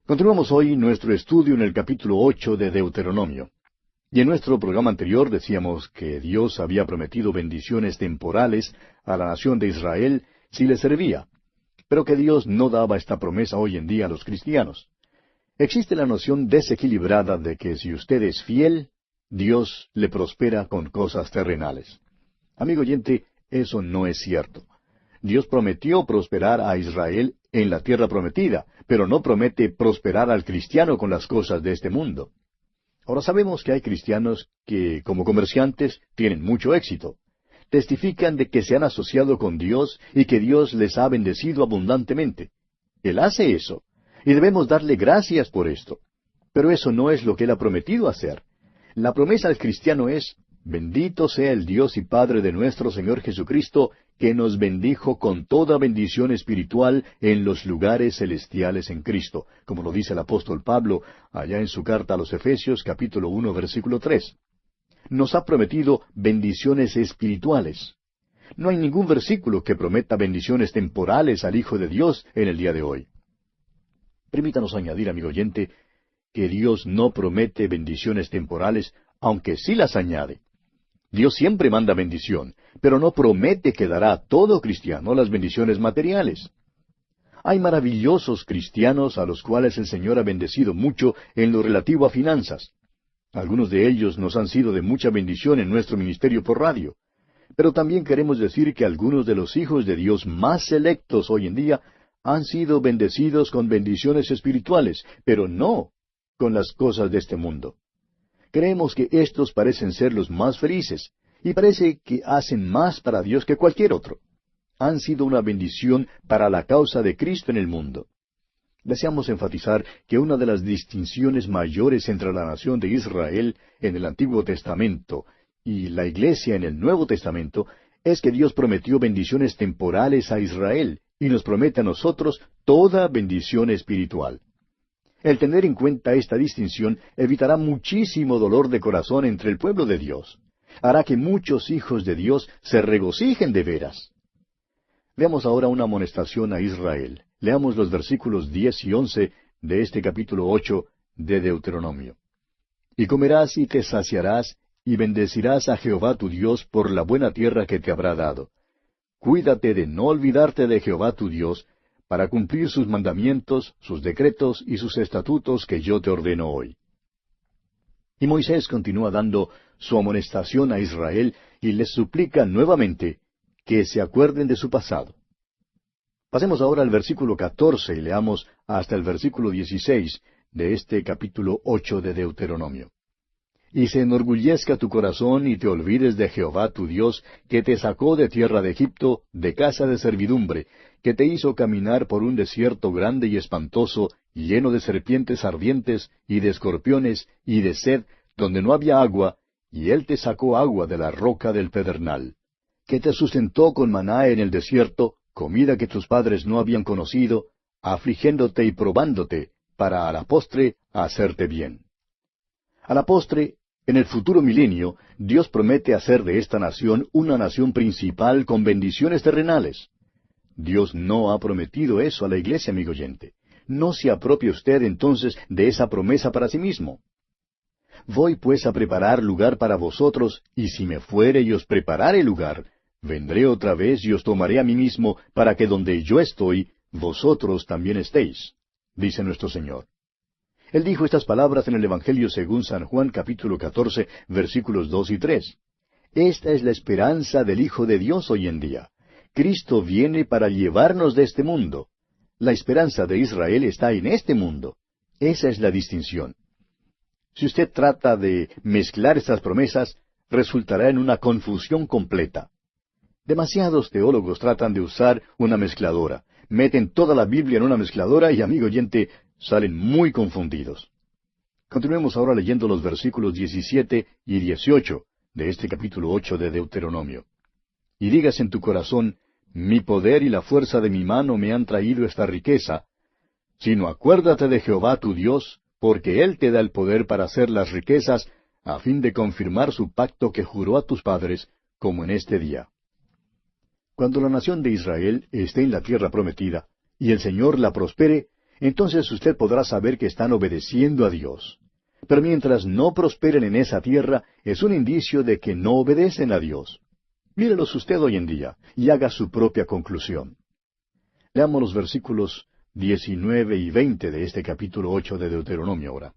Continuamos hoy nuestro estudio en el capítulo 8 de Deuteronomio. Y en nuestro programa anterior decíamos que Dios había prometido bendiciones temporales a la nación de Israel si le servía, pero que Dios no daba esta promesa hoy en día a los cristianos. Existe la noción desequilibrada de que si usted es fiel, Dios le prospera con cosas terrenales. Amigo oyente, eso no es cierto. Dios prometió prosperar a Israel en la tierra prometida, pero no promete prosperar al cristiano con las cosas de este mundo. Ahora sabemos que hay cristianos que, como comerciantes, tienen mucho éxito. Testifican de que se han asociado con Dios y que Dios les ha bendecido abundantemente. Él hace eso, y debemos darle gracias por esto. Pero eso no es lo que Él ha prometido hacer. La promesa al cristiano es: bendito sea el Dios y Padre de nuestro Señor Jesucristo, que nos bendijo con toda bendición espiritual en los lugares celestiales en Cristo, como lo dice el apóstol Pablo allá en su carta a los Efesios, capítulo 1, versículo 3. Nos ha prometido bendiciones espirituales. No hay ningún versículo que prometa bendiciones temporales al Hijo de Dios en el día de hoy. Permítanos añadir, amigo oyente, que Dios no promete bendiciones temporales, aunque sí las añade. Dios siempre manda bendición, pero no promete que dará a todo cristiano las bendiciones materiales. Hay maravillosos cristianos a los cuales el Señor ha bendecido mucho en lo relativo a finanzas. Algunos de ellos nos han sido de mucha bendición en nuestro ministerio por radio. Pero también queremos decir que algunos de los hijos de Dios más selectos hoy en día han sido bendecidos con bendiciones espirituales, pero no con las cosas de este mundo. Creemos que estos parecen ser los más felices, y parece que hacen más para Dios que cualquier otro. Han sido una bendición para la causa de Cristo en el mundo. Deseamos enfatizar que una de las distinciones mayores entre la nación de Israel en el Antiguo Testamento y la Iglesia en el Nuevo Testamento es que Dios prometió bendiciones temporales a Israel y nos promete a nosotros toda bendición espiritual. El tener en cuenta esta distinción evitará muchísimo dolor de corazón entre el pueblo de Dios. Hará que muchos hijos de Dios se regocijen de veras. Veamos ahora una amonestación a Israel. Leamos los versículos 10 y 11 de este capítulo 8 de Deuteronomio. Y comerás y te saciarás, y bendecirás a Jehová tu Dios por la buena tierra que te habrá dado. Cuídate de no olvidarte de Jehová tu Dios, para cumplir sus mandamientos, sus decretos y sus estatutos que yo te ordeno hoy. Y Moisés continúa dando su amonestación a Israel y les suplica nuevamente que se acuerden de su pasado. Pasemos ahora al versículo 14 y leamos hasta el versículo 16 de este capítulo 8 de Deuteronomio. Y se enorgullezca tu corazón y te olvides de Jehová tu Dios, que te sacó de tierra de Egipto, de casa de servidumbre, que te hizo caminar por un desierto grande y espantoso, lleno de serpientes ardientes, y de escorpiones, y de sed, donde no había agua, y él te sacó agua de la roca del pedernal. Que te sustentó con maná en el desierto, comida que tus padres no habían conocido, afligiéndote y probándote, para a la postre hacerte bien. A la postre, en el futuro milenio, Dios promete hacer de esta nación una nación principal con bendiciones terrenales. Dios no ha prometido eso a la iglesia, amigo oyente. No se apropie usted entonces de esa promesa para sí mismo. Voy pues a preparar lugar para vosotros, y si me fuere y os preparare lugar, vendré otra vez y os tomaré a mí mismo, para que donde yo estoy, vosotros también estéis, dice nuestro Señor. Él dijo estas palabras en el Evangelio según San Juan capítulo 14, versículos 2 y 3. Esta es la esperanza del Hijo de Dios hoy en día. Cristo viene para llevarnos de este mundo. La esperanza de Israel está en este mundo. Esa es la distinción. Si usted trata de mezclar estas promesas, resultará en una confusión completa. Demasiados teólogos tratan de usar una mezcladora. Meten toda la Biblia en una mezcladora y, amigo oyente, salen muy confundidos. Continuemos ahora leyendo los versículos 17 y 18 de este capítulo 8 de Deuteronomio. Y digas en tu corazón: mi poder y la fuerza de mi mano me han traído esta riqueza, sino acuérdate de Jehová tu Dios, porque Él te da el poder para hacer las riquezas, a fin de confirmar su pacto que juró a tus padres, como en este día. Cuando la nación de Israel esté en la tierra prometida, y el Señor la prospere, entonces usted podrá saber que están obedeciendo a Dios. Pero mientras no prosperen en esa tierra, es un indicio de que no obedecen a Dios. Mírelos usted hoy en día y haga su propia conclusión. Leamos los versículos 19 y 20 de este capítulo 8 de Deuteronomio ahora.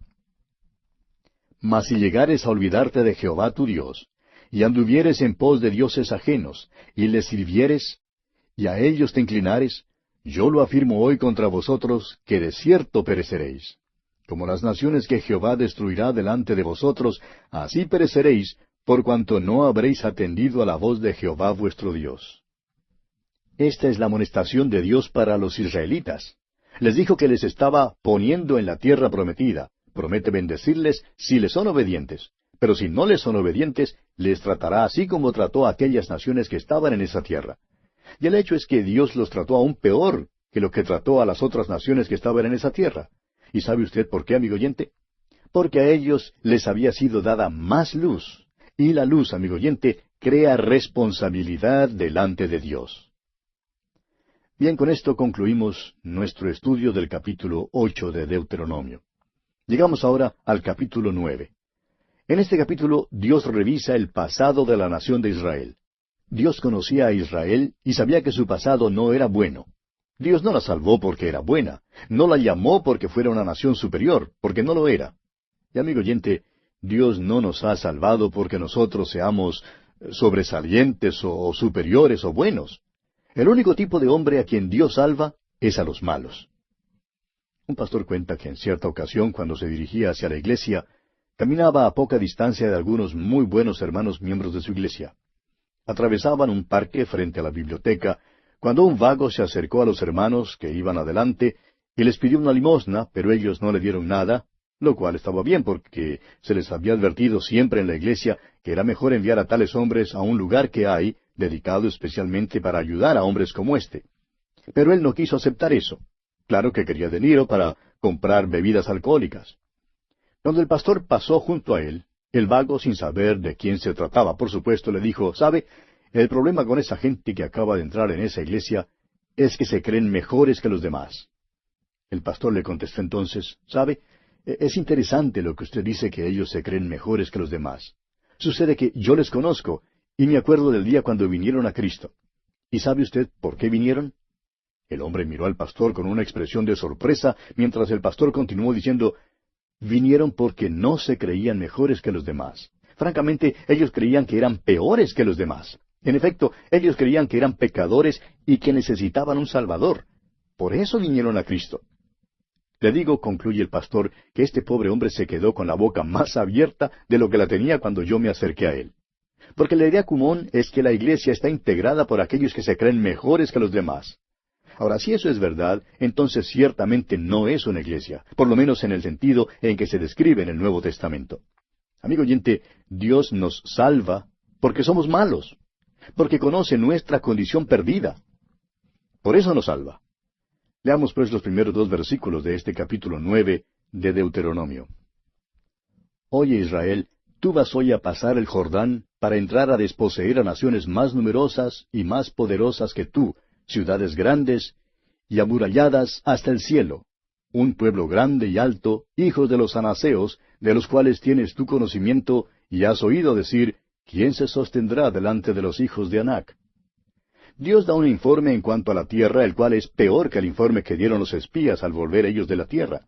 Mas si llegares a olvidarte de Jehová tu Dios, y anduvieres en pos de dioses ajenos, y les sirvieres, y a ellos te inclinares, yo lo afirmo hoy contra vosotros, que de cierto pereceréis. Como las naciones que Jehová destruirá delante de vosotros, así pereceréis, por cuanto no habréis atendido a la voz de Jehová vuestro Dios. Esta es la amonestación de Dios para los israelitas. Les dijo que les estaba poniendo en la tierra prometida. Promete bendecirles si les son obedientes. Pero si no les son obedientes, les tratará así como trató a aquellas naciones que estaban en esa tierra. Y el hecho es que Dios los trató aún peor que lo que trató a las otras naciones que estaban en esa tierra. ¿Y sabe usted por qué, amigo oyente? Porque a ellos les había sido dada más luz. Y la luz, amigo oyente, crea responsabilidad delante de Dios. Bien, con esto concluimos nuestro estudio del capítulo 8 de Deuteronomio. Llegamos ahora al capítulo 9. En este capítulo Dios revisa el pasado de la nación de Israel. Dios conocía a Israel y sabía que su pasado no era bueno. Dios no la salvó porque era buena, no la llamó porque fuera una nación superior, porque no lo era. Y amigo oyente, Dios no nos ha salvado porque nosotros seamos sobresalientes o superiores o buenos. El único tipo de hombre a quien Dios salva es a los malos. Un pastor cuenta que en cierta ocasión, cuando se dirigía hacia la iglesia, caminaba a poca distancia de algunos muy buenos hermanos miembros de su iglesia. Atravesaban un parque frente a la biblioteca, cuando un vago se acercó a los hermanos que iban adelante y les pidió una limosna, pero ellos no le dieron nada, lo cual estaba bien porque se les había advertido siempre en la iglesia que era mejor enviar a tales hombres a un lugar que hay, dedicado especialmente para ayudar a hombres como este. Pero él no quiso aceptar eso. Claro que quería dinero para comprar bebidas alcohólicas. Cuando el pastor pasó junto a él, el vago, sin saber de quién se trataba, por supuesto, le dijo, «¿Sabe? El problema con esa gente que acaba de entrar en esa iglesia es que se creen mejores que los demás». El pastor le contestó entonces, «¿Sabe? Es interesante lo que usted dice que ellos se creen mejores que los demás. Sucede que yo les conozco y me acuerdo del día cuando vinieron a Cristo. ¿Y sabe usted por qué vinieron?» El hombre miró al pastor con una expresión de sorpresa, mientras el pastor continuó diciendo, «Vinieron porque no se creían mejores que los demás. Francamente, ellos creían que eran peores que los demás. En efecto, ellos creían que eran pecadores y que necesitaban un Salvador. Por eso vinieron a Cristo». Le digo, concluye el pastor, que este pobre hombre se quedó con la boca más abierta de lo que la tenía cuando yo me acerqué a él. Porque la idea común es que la iglesia está integrada por aquellos que se creen mejores que los demás. Ahora, si eso es verdad, entonces ciertamente no es una iglesia, por lo menos en el sentido en que se describe en el Nuevo Testamento. Amigo oyente, Dios nos salva porque somos malos, porque conoce nuestra condición perdida. Por eso nos salva. Leamos pues los primeros 2 versículos de este capítulo 9 de Deuteronomio. «Oye Israel, tú vas hoy a pasar el Jordán para entrar a desposeer a naciones más numerosas y más poderosas que tú, ciudades grandes y amuralladas hasta el cielo, un pueblo grande y alto, hijos de los anaseos, de los cuales tienes tu conocimiento, y has oído decir, ¿quién se sostendrá delante de los hijos de Anac? Dios da un informe en cuanto a la tierra, el cual es peor que el informe que dieron los espías al volver ellos de la tierra.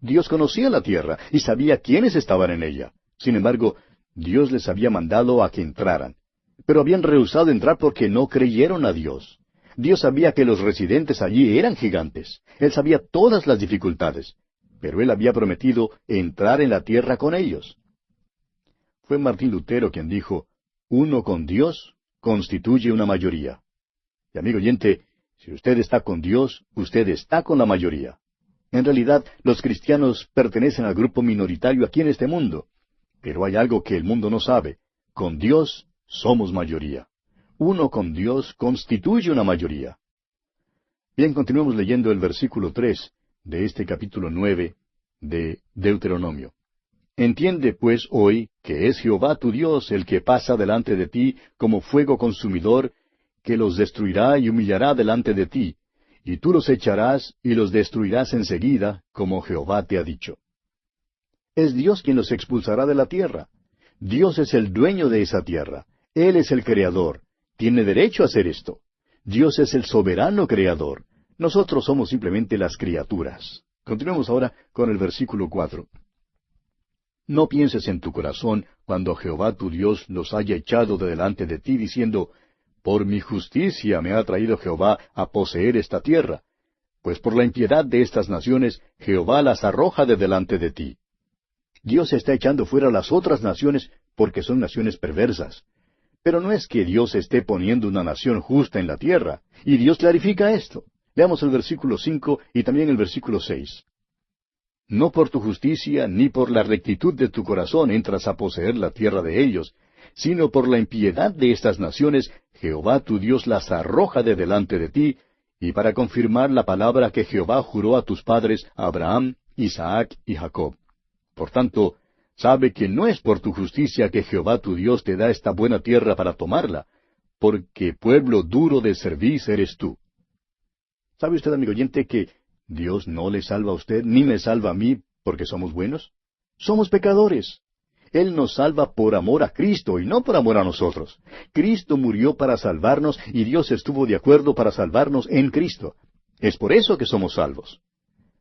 Dios conocía la tierra y sabía quiénes estaban en ella. Sin embargo, Dios les había mandado a que entraran. Pero habían rehusado entrar porque no creyeron a Dios. Dios sabía que los residentes allí eran gigantes. Él sabía todas las dificultades. Pero Él había prometido entrar en la tierra con ellos. Fue Martín Lutero quien dijo, «Uno con Dios constituye una mayoría». Y amigo oyente, si usted está con Dios, usted está con la mayoría. En realidad, los cristianos pertenecen al grupo minoritario aquí en este mundo. Pero hay algo que el mundo no sabe. Con Dios somos mayoría. Uno con Dios constituye una mayoría. Bien, continuemos leyendo el versículo 3 de este capítulo 9 de Deuteronomio. «Entiende, pues, hoy, que es Jehová tu Dios el que pasa delante de ti como fuego consumidor, que los destruirá y humillará delante de ti, y tú los echarás y los destruirás enseguida, como Jehová te ha dicho. Es Dios quien los expulsará de la tierra. Dios es el dueño de esa tierra. Él es el creador. Tiene derecho a hacer esto. Dios es el soberano creador. Nosotros somos simplemente las criaturas. Continuemos ahora con el versículo 4. No pienses en tu corazón cuando Jehová tu Dios los haya echado de delante de ti, diciendo, por mi justicia me ha traído Jehová a poseer esta tierra. Pues por la impiedad de estas naciones, Jehová las arroja de delante de ti. Dios está echando fuera las otras naciones porque son naciones perversas. Pero no es que Dios esté poniendo una nación justa en la tierra, y Dios clarifica esto. Leamos el versículo 5 y también el versículo 6. No por tu justicia ni por la rectitud de tu corazón entras a poseer la tierra de ellos, sino por la impiedad de estas naciones, Jehová tu Dios las arroja de delante de ti, y para confirmar la palabra que Jehová juró a tus padres, Abraham, Isaac y Jacob. Por tanto, sabe que no es por tu justicia que Jehová tu Dios te da esta buena tierra para tomarla, porque pueblo duro de cerviz eres tú. ¿Sabe usted, amigo oyente, que Dios no le salva a usted ni me salva a mí porque somos buenos? Somos pecadores. Él nos salva por amor a Cristo y no por amor a nosotros. Cristo murió para salvarnos y Dios estuvo de acuerdo para salvarnos en Cristo. Es por eso que somos salvos.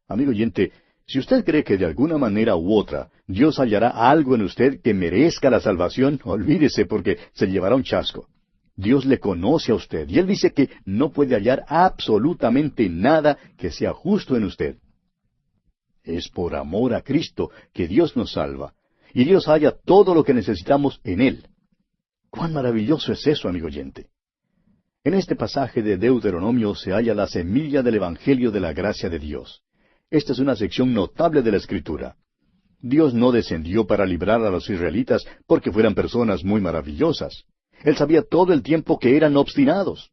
Amigo oyente, si usted cree que de alguna manera u otra Dios hallará algo en usted que merezca la salvación, olvídese porque se llevará un chasco. Dios le conoce a usted y Él dice que no puede hallar absolutamente nada que sea justo en usted. Es por amor a Cristo que Dios nos salva, y Dios halla todo lo que necesitamos en Él. ¡Cuán maravilloso es eso, amigo oyente! En este pasaje de Deuteronomio se halla la semilla del Evangelio de la gracia de Dios. Esta es una sección notable de la Escritura. Dios no descendió para librar a los israelitas porque fueran personas muy maravillosas. Él sabía todo el tiempo que eran obstinados.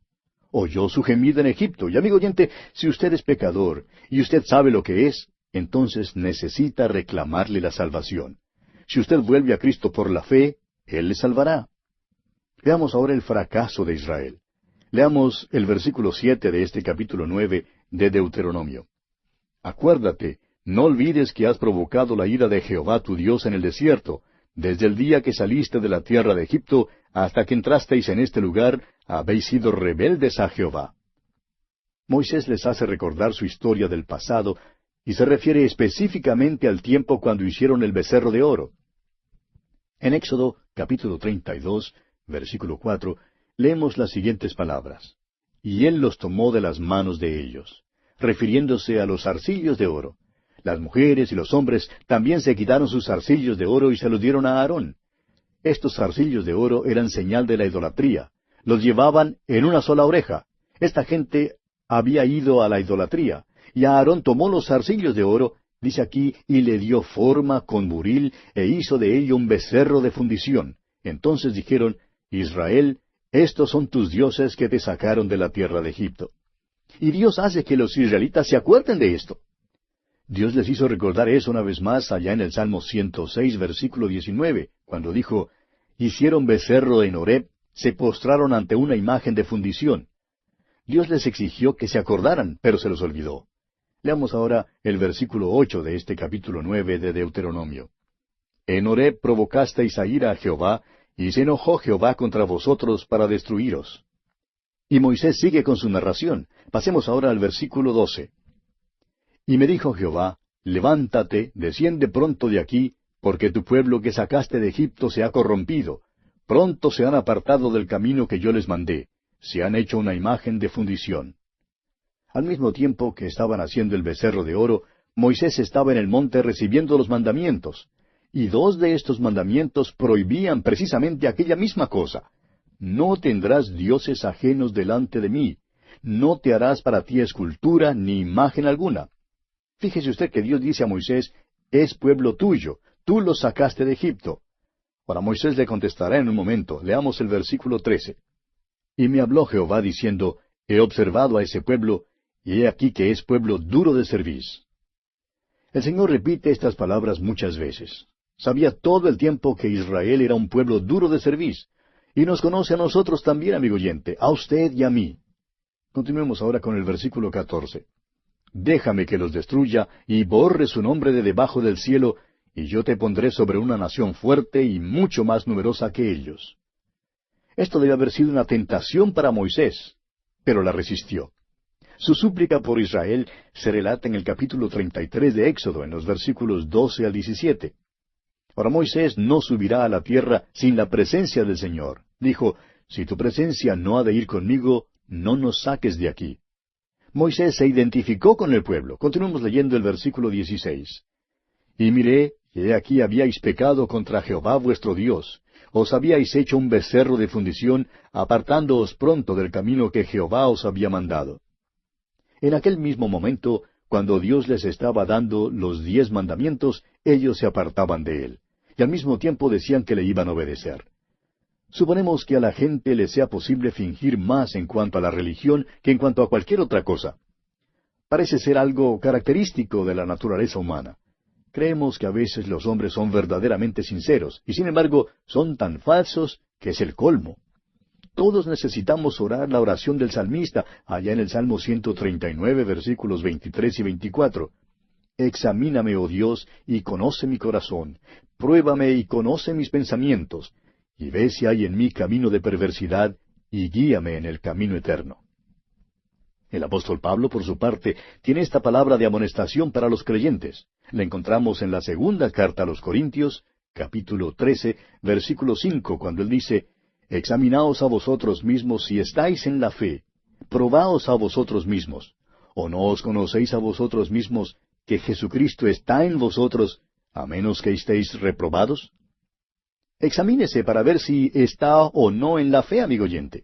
Oyó su gemido en Egipto. Y amigo oyente, si usted es pecador y usted sabe lo que es, entonces necesita reclamarle la salvación. Si usted vuelve a Cristo por la fe, Él le salvará. Veamos ahora el fracaso de Israel. Leamos el versículo 7 de este capítulo 9 de Deuteronomio. Acuérdate, no olvides que has provocado la ira de Jehová tu Dios en el desierto, desde el día que saliste de la tierra de Egipto hasta que entrasteis en este lugar, habéis sido rebeldes a Jehová. Moisés les hace recordar su historia del pasado y se refiere específicamente al tiempo cuando hicieron el becerro de oro. En Éxodo capítulo 32, versículo 4, leemos las siguientes palabras. Y él los tomó de las manos de ellos, refiriéndose a los zarcillos de oro. Las mujeres y los hombres también se quitaron sus zarcillos de oro y se los dieron a Aarón. Estos zarcillos de oro eran señal de la idolatría. Los llevaban en una sola oreja. Esta gente había ido a la idolatría. Y Aarón tomó los zarcillos de oro, dice aquí, y le dio forma con buril, e hizo de ello un becerro de fundición. Entonces dijeron, Israel, estos son tus dioses que te sacaron de la tierra de Egipto. Y Dios hace que los israelitas se acuerden de esto. Dios les hizo recordar eso una vez más allá en el Salmo 106, versículo 19, cuando dijo, hicieron becerro en Horeb, se postraron ante una imagen de fundición. Dios les exigió que se acordaran, pero se los olvidó. Leamos ahora el versículo 8 de este capítulo 9 de Deuteronomio. En Horeb provocasteis a ira a Jehová, y se enojó Jehová contra vosotros para destruiros. Y Moisés sigue con su narración. Pasemos ahora al versículo 12. Y me dijo Jehová, levántate, desciende pronto de aquí, porque tu pueblo que sacaste de Egipto se ha corrompido. Pronto se han apartado del camino que yo les mandé. Se han hecho una imagen de fundición. Al mismo tiempo que estaban haciendo el becerro de oro, Moisés estaba en el monte recibiendo los mandamientos. Y dos de estos mandamientos prohibían precisamente aquella misma cosa. No tendrás dioses ajenos delante de mí. No te harás para ti escultura ni imagen alguna. Fíjese usted que Dios dice a Moisés, es pueblo tuyo, tú los sacaste de Egipto. Ahora Moisés le contestará en un momento. Leamos el versículo 13. Y me habló Jehová diciendo, he observado a ese pueblo, y he aquí que es pueblo duro de cerviz. El Señor repite estas palabras muchas veces. Sabía todo el tiempo que Israel era un pueblo duro de cerviz, y nos conoce a nosotros también, amigo oyente, a usted y a mí. Continuemos ahora con el versículo 14. Déjame que los destruya y borre su nombre de debajo del cielo, y yo te pondré sobre una nación fuerte y mucho más numerosa que ellos. Esto debe haber sido una tentación para Moisés, pero la resistió. Su súplica por Israel se relata en el capítulo 33 de Éxodo, en los versículos 12 al 17. Ahora Moisés no subirá a la tierra sin la presencia del Señor. Dijo, si tu presencia no ha de ir conmigo, no nos saques de aquí. Moisés se identificó con el pueblo. Continuemos leyendo el versículo 16. Y miré, y he aquí habíais pecado contra Jehová vuestro Dios. Os habíais hecho un becerro de fundición, apartándoos pronto del camino que Jehová os había mandado. En aquel mismo momento, cuando Dios les estaba dando los 10 mandamientos, ellos se apartaban de él, y al mismo tiempo decían que le iban a obedecer. Suponemos que a la gente le sea posible fingir más en cuanto a la religión que en cuanto a cualquier otra cosa. Parece ser algo característico de la naturaleza humana. Creemos que a veces los hombres son verdaderamente sinceros, y sin embargo son tan falsos que es el colmo. Todos necesitamos orar la oración del salmista, allá en el Salmo 139, versículos 23 y 24. Examíname, oh Dios, y conoce mi corazón. Pruébame y conoce mis pensamientos. Y ve si hay en mí camino de perversidad, y guíame en el camino eterno. El apóstol Pablo, por su parte, tiene esta palabra de amonestación para los creyentes. La encontramos en la segunda carta a los Corintios, capítulo 13, versículo 5, cuando él dice, Examinaos a vosotros mismos si estáis en la fe. Probaos a vosotros mismos. ¿O no os conocéis a vosotros mismos que Jesucristo está en vosotros, a menos que estéis reprobados? Examínese para ver si está o no en la fe, amigo oyente.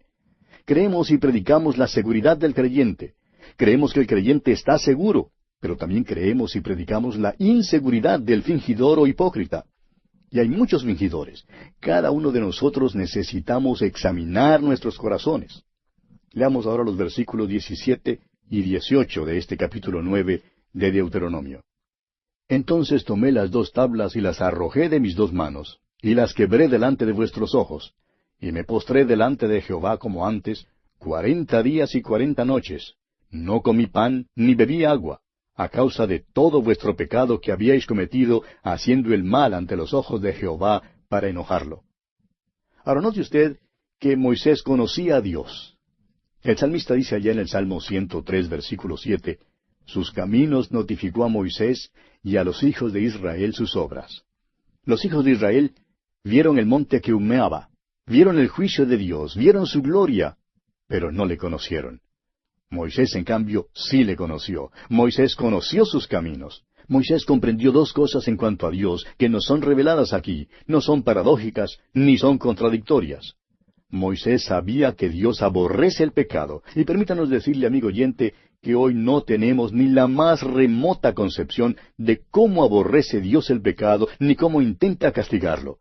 Creemos y predicamos la seguridad del creyente. Creemos que el creyente está seguro, pero también creemos y predicamos la inseguridad del fingidor o hipócrita. Y hay muchos fingidores. Cada uno de nosotros necesitamos examinar nuestros corazones. Leamos ahora los versículos 17 y 18 de este capítulo 9 de Deuteronomio. Entonces tomé las 2 tablas y las arrojé de mis 2 manos, y las quebré delante de vuestros ojos, y me postré delante de Jehová como antes, 40 días y 40 noches. No comí pan, ni bebí agua, a causa de todo vuestro pecado que habíais cometido, haciendo el mal ante los ojos de Jehová, para enojarlo. Ahora note usted que Moisés conocía a Dios. El salmista dice allá en el Salmo 103, versículo 7, sus caminos notificó a Moisés, y a los hijos de Israel sus obras. Los hijos de Israel vieron el monte que humeaba, vieron el juicio de Dios, vieron su gloria, pero no le conocieron. Moisés, en cambio, sí le conoció. Moisés conoció sus caminos. Moisés comprendió 2 cosas en cuanto a Dios que nos son reveladas aquí, no son paradójicas, ni son contradictorias. Moisés sabía que Dios aborrece el pecado, y permítanos decirle, amigo oyente, que hoy no tenemos ni la más remota concepción de cómo aborrece Dios el pecado, ni cómo intenta castigarlo.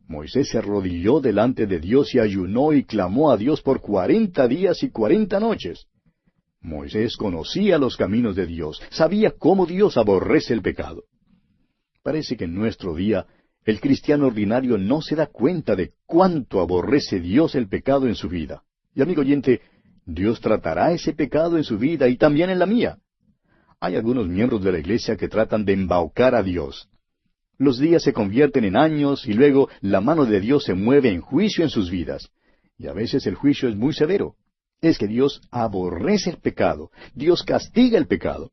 Moisés se arrodilló delante de Dios y ayunó y clamó a Dios por 40 días y 40 noches. Moisés conocía los caminos de Dios, sabía cómo Dios aborrece el pecado. Parece que en nuestro día el cristiano ordinario no se da cuenta de cuánto aborrece Dios el pecado en su vida. Y amigo oyente, Dios tratará ese pecado en su vida y también en la mía. Hay algunos miembros de la iglesia que tratan de embaucar a Dios. Los días se convierten en años y luego la mano de Dios se mueve en juicio en sus vidas. Y a veces el juicio es muy severo. Es que Dios aborrece el pecado. Dios castiga el pecado.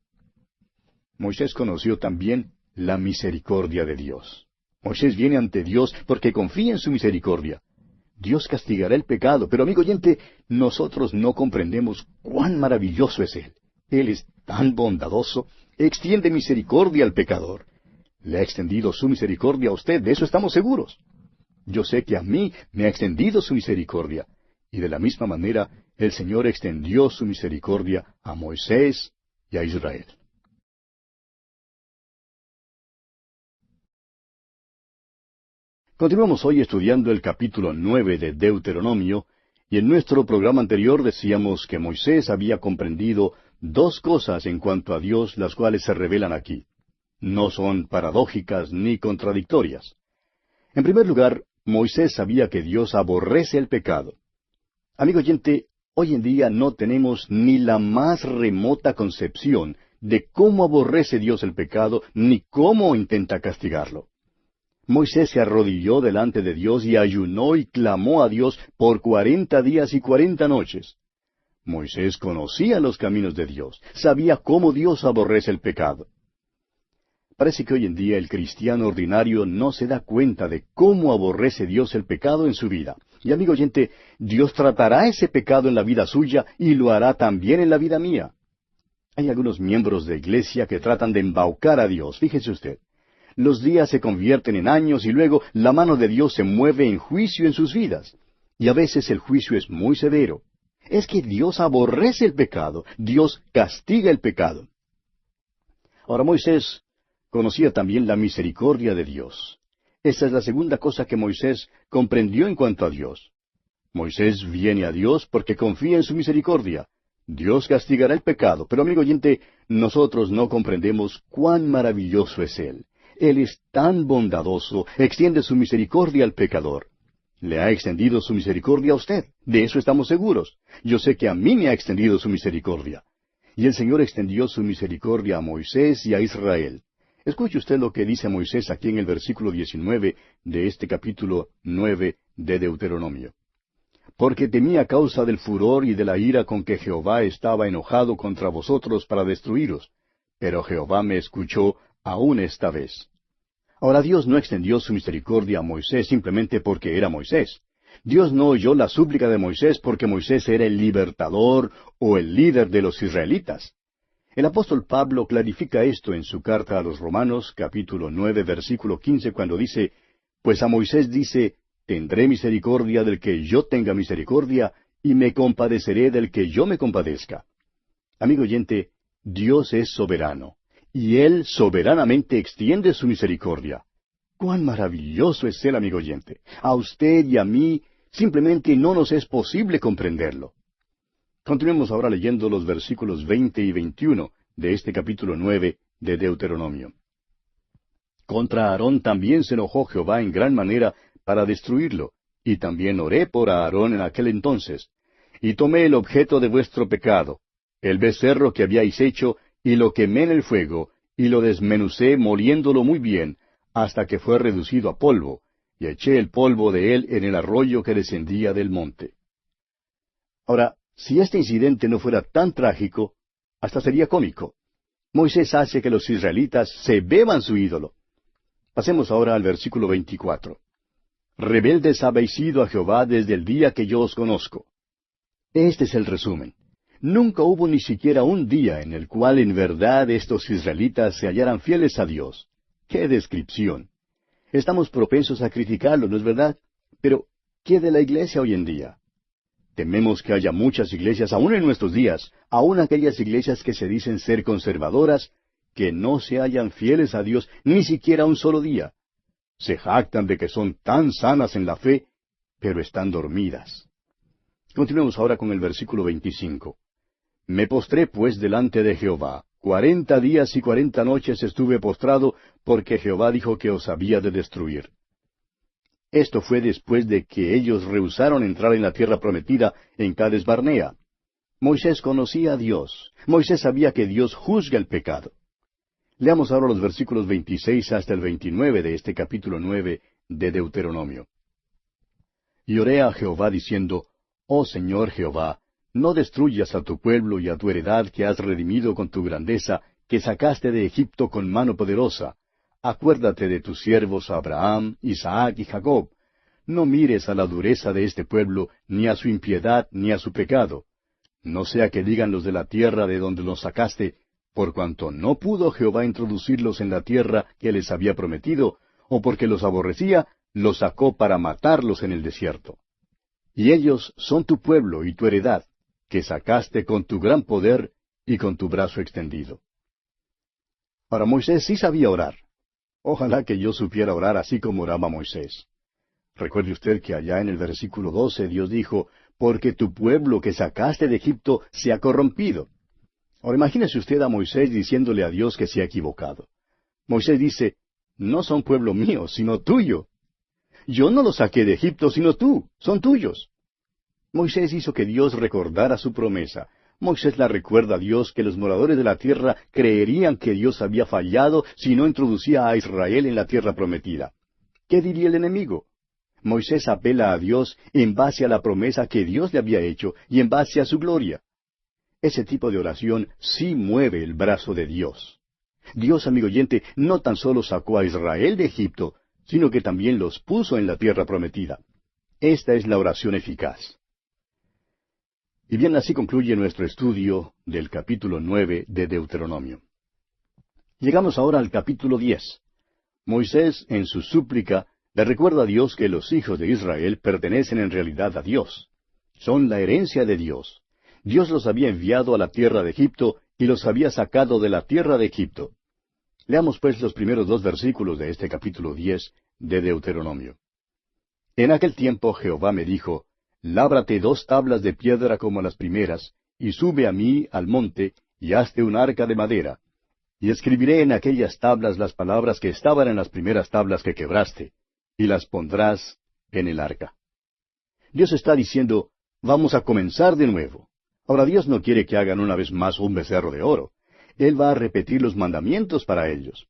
Moisés conoció también la misericordia de Dios. Moisés viene ante Dios porque confía en su misericordia. Dios castigará el pecado, pero amigo oyente, nosotros no comprendemos cuán maravilloso es Él. Él es tan bondadoso, extiende misericordia al pecador. Le ha extendido su misericordia a usted, de eso estamos seguros. Yo sé que a mí me ha extendido su misericordia, y de la misma manera el Señor extendió su misericordia a Moisés y a Israel. Continuamos hoy estudiando el capítulo 9 de Deuteronomio, y en nuestro programa anterior decíamos que Moisés había comprendido 2 cosas en cuanto a Dios, las cuales se revelan aquí. No son paradójicas ni contradictorias. En primer lugar, Moisés sabía que Dios aborrece el pecado. Amigo oyente, Hoy en día no tenemos ni la más remota concepción de cómo aborrece Dios el pecado, ni cómo intenta castigarlo. Moisés se arrodilló delante de Dios y ayunó y clamó a Dios por 40 días y 40 noches. Moisés conocía los caminos de Dios, sabía cómo Dios aborrece el pecado. Parece que hoy en día el cristiano ordinario no se da cuenta de cómo aborrece Dios el pecado en su vida. Y amigo oyente, Dios tratará ese pecado en la vida suya y lo hará también en la vida mía. Hay algunos miembros de iglesia que tratan de embaucar a Dios, fíjese usted. Los días se convierten en años y luego la mano de Dios se mueve en juicio en sus vidas. Y a veces el juicio es muy severo. Es que Dios aborrece el pecado, Dios castiga el pecado. Ahora Moisés conocía también la misericordia de Dios. Esa es la segunda cosa que Moisés comprendió en cuanto a Dios. Moisés viene a Dios porque confía en su misericordia. Dios castigará el pecado, pero amigo oyente, nosotros no comprendemos cuán maravilloso es Él. Él es tan bondadoso, extiende su misericordia al pecador. Le ha extendido su misericordia a usted, de eso estamos seguros. Yo sé que a mí me ha extendido su misericordia. Y el Señor extendió su misericordia a Moisés y a Israel. Escuche usted lo que dice Moisés aquí en el versículo 19 de este capítulo 9 de Deuteronomio. Porque temí a causa del furor y de la ira con que Jehová estaba enojado contra vosotros para destruiros. Pero Jehová me escuchó aún esta vez. Ahora Dios no extendió su misericordia a Moisés simplemente porque era Moisés. Dios no oyó la súplica de Moisés porque Moisés era el libertador o el líder de los israelitas. El apóstol Pablo clarifica esto en su carta a los Romanos, capítulo 9, versículo 15, cuando dice, pues a Moisés dice, tendré misericordia del que yo tenga misericordia, y me compadeceré del que yo me compadezca. Amigo oyente, Dios es soberano, y Él soberanamente extiende su misericordia. ¡Cuán maravilloso es Él, amigo oyente! A usted y a mí simplemente no nos es posible comprenderlo. Continuemos ahora leyendo los versículos 20 y 21 de este capítulo 9 de Deuteronomio. Contra Aarón también se enojó Jehová en gran manera para destruirlo, y también oré por Aarón en aquel entonces. Y tomé el objeto de vuestro pecado, el becerro que habíais hecho, y lo quemé en el fuego, y lo desmenucé moliéndolo muy bien, hasta que fue reducido a polvo, y eché el polvo de él en el arroyo que descendía del monte. Ahora, si este incidente no fuera tan trágico, hasta sería cómico. Moisés hace que los israelitas se beban su ídolo. Pasemos ahora al versículo 24. Rebeldes habéis sido a Jehová desde el día que yo os conozco. Este es el resumen. Nunca hubo ni siquiera un día en el cual en verdad estos israelitas se hallaran fieles a Dios. ¡Qué descripción! Estamos propensos a criticarlo, ¿no es verdad? Pero, ¿qué de la iglesia hoy en día? Tememos que haya muchas iglesias, aún en nuestros días, aún aquellas iglesias que se dicen ser conservadoras, que no se hallan fieles a Dios ni siquiera un solo día. Se jactan de que son tan sanas en la fe, pero están dormidas. Continuemos ahora con el versículo 25. Me postré pues delante de Jehová. 40 días y 40 noches estuve postrado, porque Jehová dijo que os había de destruir. Esto fue después de que ellos rehusaron entrar en la tierra prometida en Cades Barnea. Moisés conocía a Dios. Moisés sabía que Dios juzga el pecado. Leamos ahora los versículos 26 hasta el 29 de este capítulo 9 de Deuteronomio. Y oré a Jehová diciendo, Oh Señor Jehová, no destruyas a tu pueblo y a tu heredad que has redimido con tu grandeza, que sacaste de Egipto con mano poderosa. Acuérdate de tus siervos Abraham, Isaac y Jacob. No mires a la dureza de este pueblo, ni a su impiedad, ni a su pecado. No sea que digan los de la tierra de donde los sacaste, por cuanto no pudo Jehová introducirlos en la tierra que les había prometido, o porque los aborrecía, los sacó para matarlos en el desierto. Y ellos son tu pueblo y tu heredad, que sacaste con tu gran poder y con tu brazo extendido. Ahora Moisés sí sabía orar. Ojalá que yo supiera orar así como oraba Moisés. Recuerde usted que allá en el versículo 12 Dios dijo, porque tu pueblo que sacaste de Egipto se ha corrompido. Ahora imagínese usted a Moisés diciéndole a Dios que se ha equivocado. Moisés dice, no son pueblo mío, sino tuyo. Yo no los saqué de Egipto, sino tú, son tuyos. Moisés hizo que Dios recordara su promesa. Moisés la recuerda a Dios que los moradores de la tierra creerían que Dios había fallado si no introducía a Israel en la tierra prometida. ¿Qué diría el enemigo? Moisés apela a Dios en base a la promesa que Dios le había hecho y en base a su gloria. Ese tipo de oración sí mueve el brazo de Dios. Dios, amigo oyente, no tan solo sacó a Israel de Egipto, sino que también los puso en la tierra prometida. Esta es la oración eficaz. Y bien, así concluye nuestro estudio del capítulo 9 de Deuteronomio. Llegamos ahora al capítulo 10. Moisés, en su súplica, le recuerda a Dios que los hijos de Israel pertenecen en realidad a Dios. Son la herencia de Dios. Dios los había enviado a la tierra de Egipto y los había sacado de la tierra de Egipto. Leamos pues los primeros 2 versículos de este capítulo 10 de Deuteronomio. En aquel tiempo Jehová me dijo, Lábrate 2 tablas de piedra como las primeras, y sube a mí al monte, y hazte un arca de madera. Y escribiré en aquellas tablas las palabras que estaban en las primeras tablas que quebraste, y las pondrás en el arca. Dios está diciendo, vamos a comenzar de nuevo. Ahora Dios no quiere que hagan una vez más un becerro de oro. Él va a repetir los mandamientos para ellos.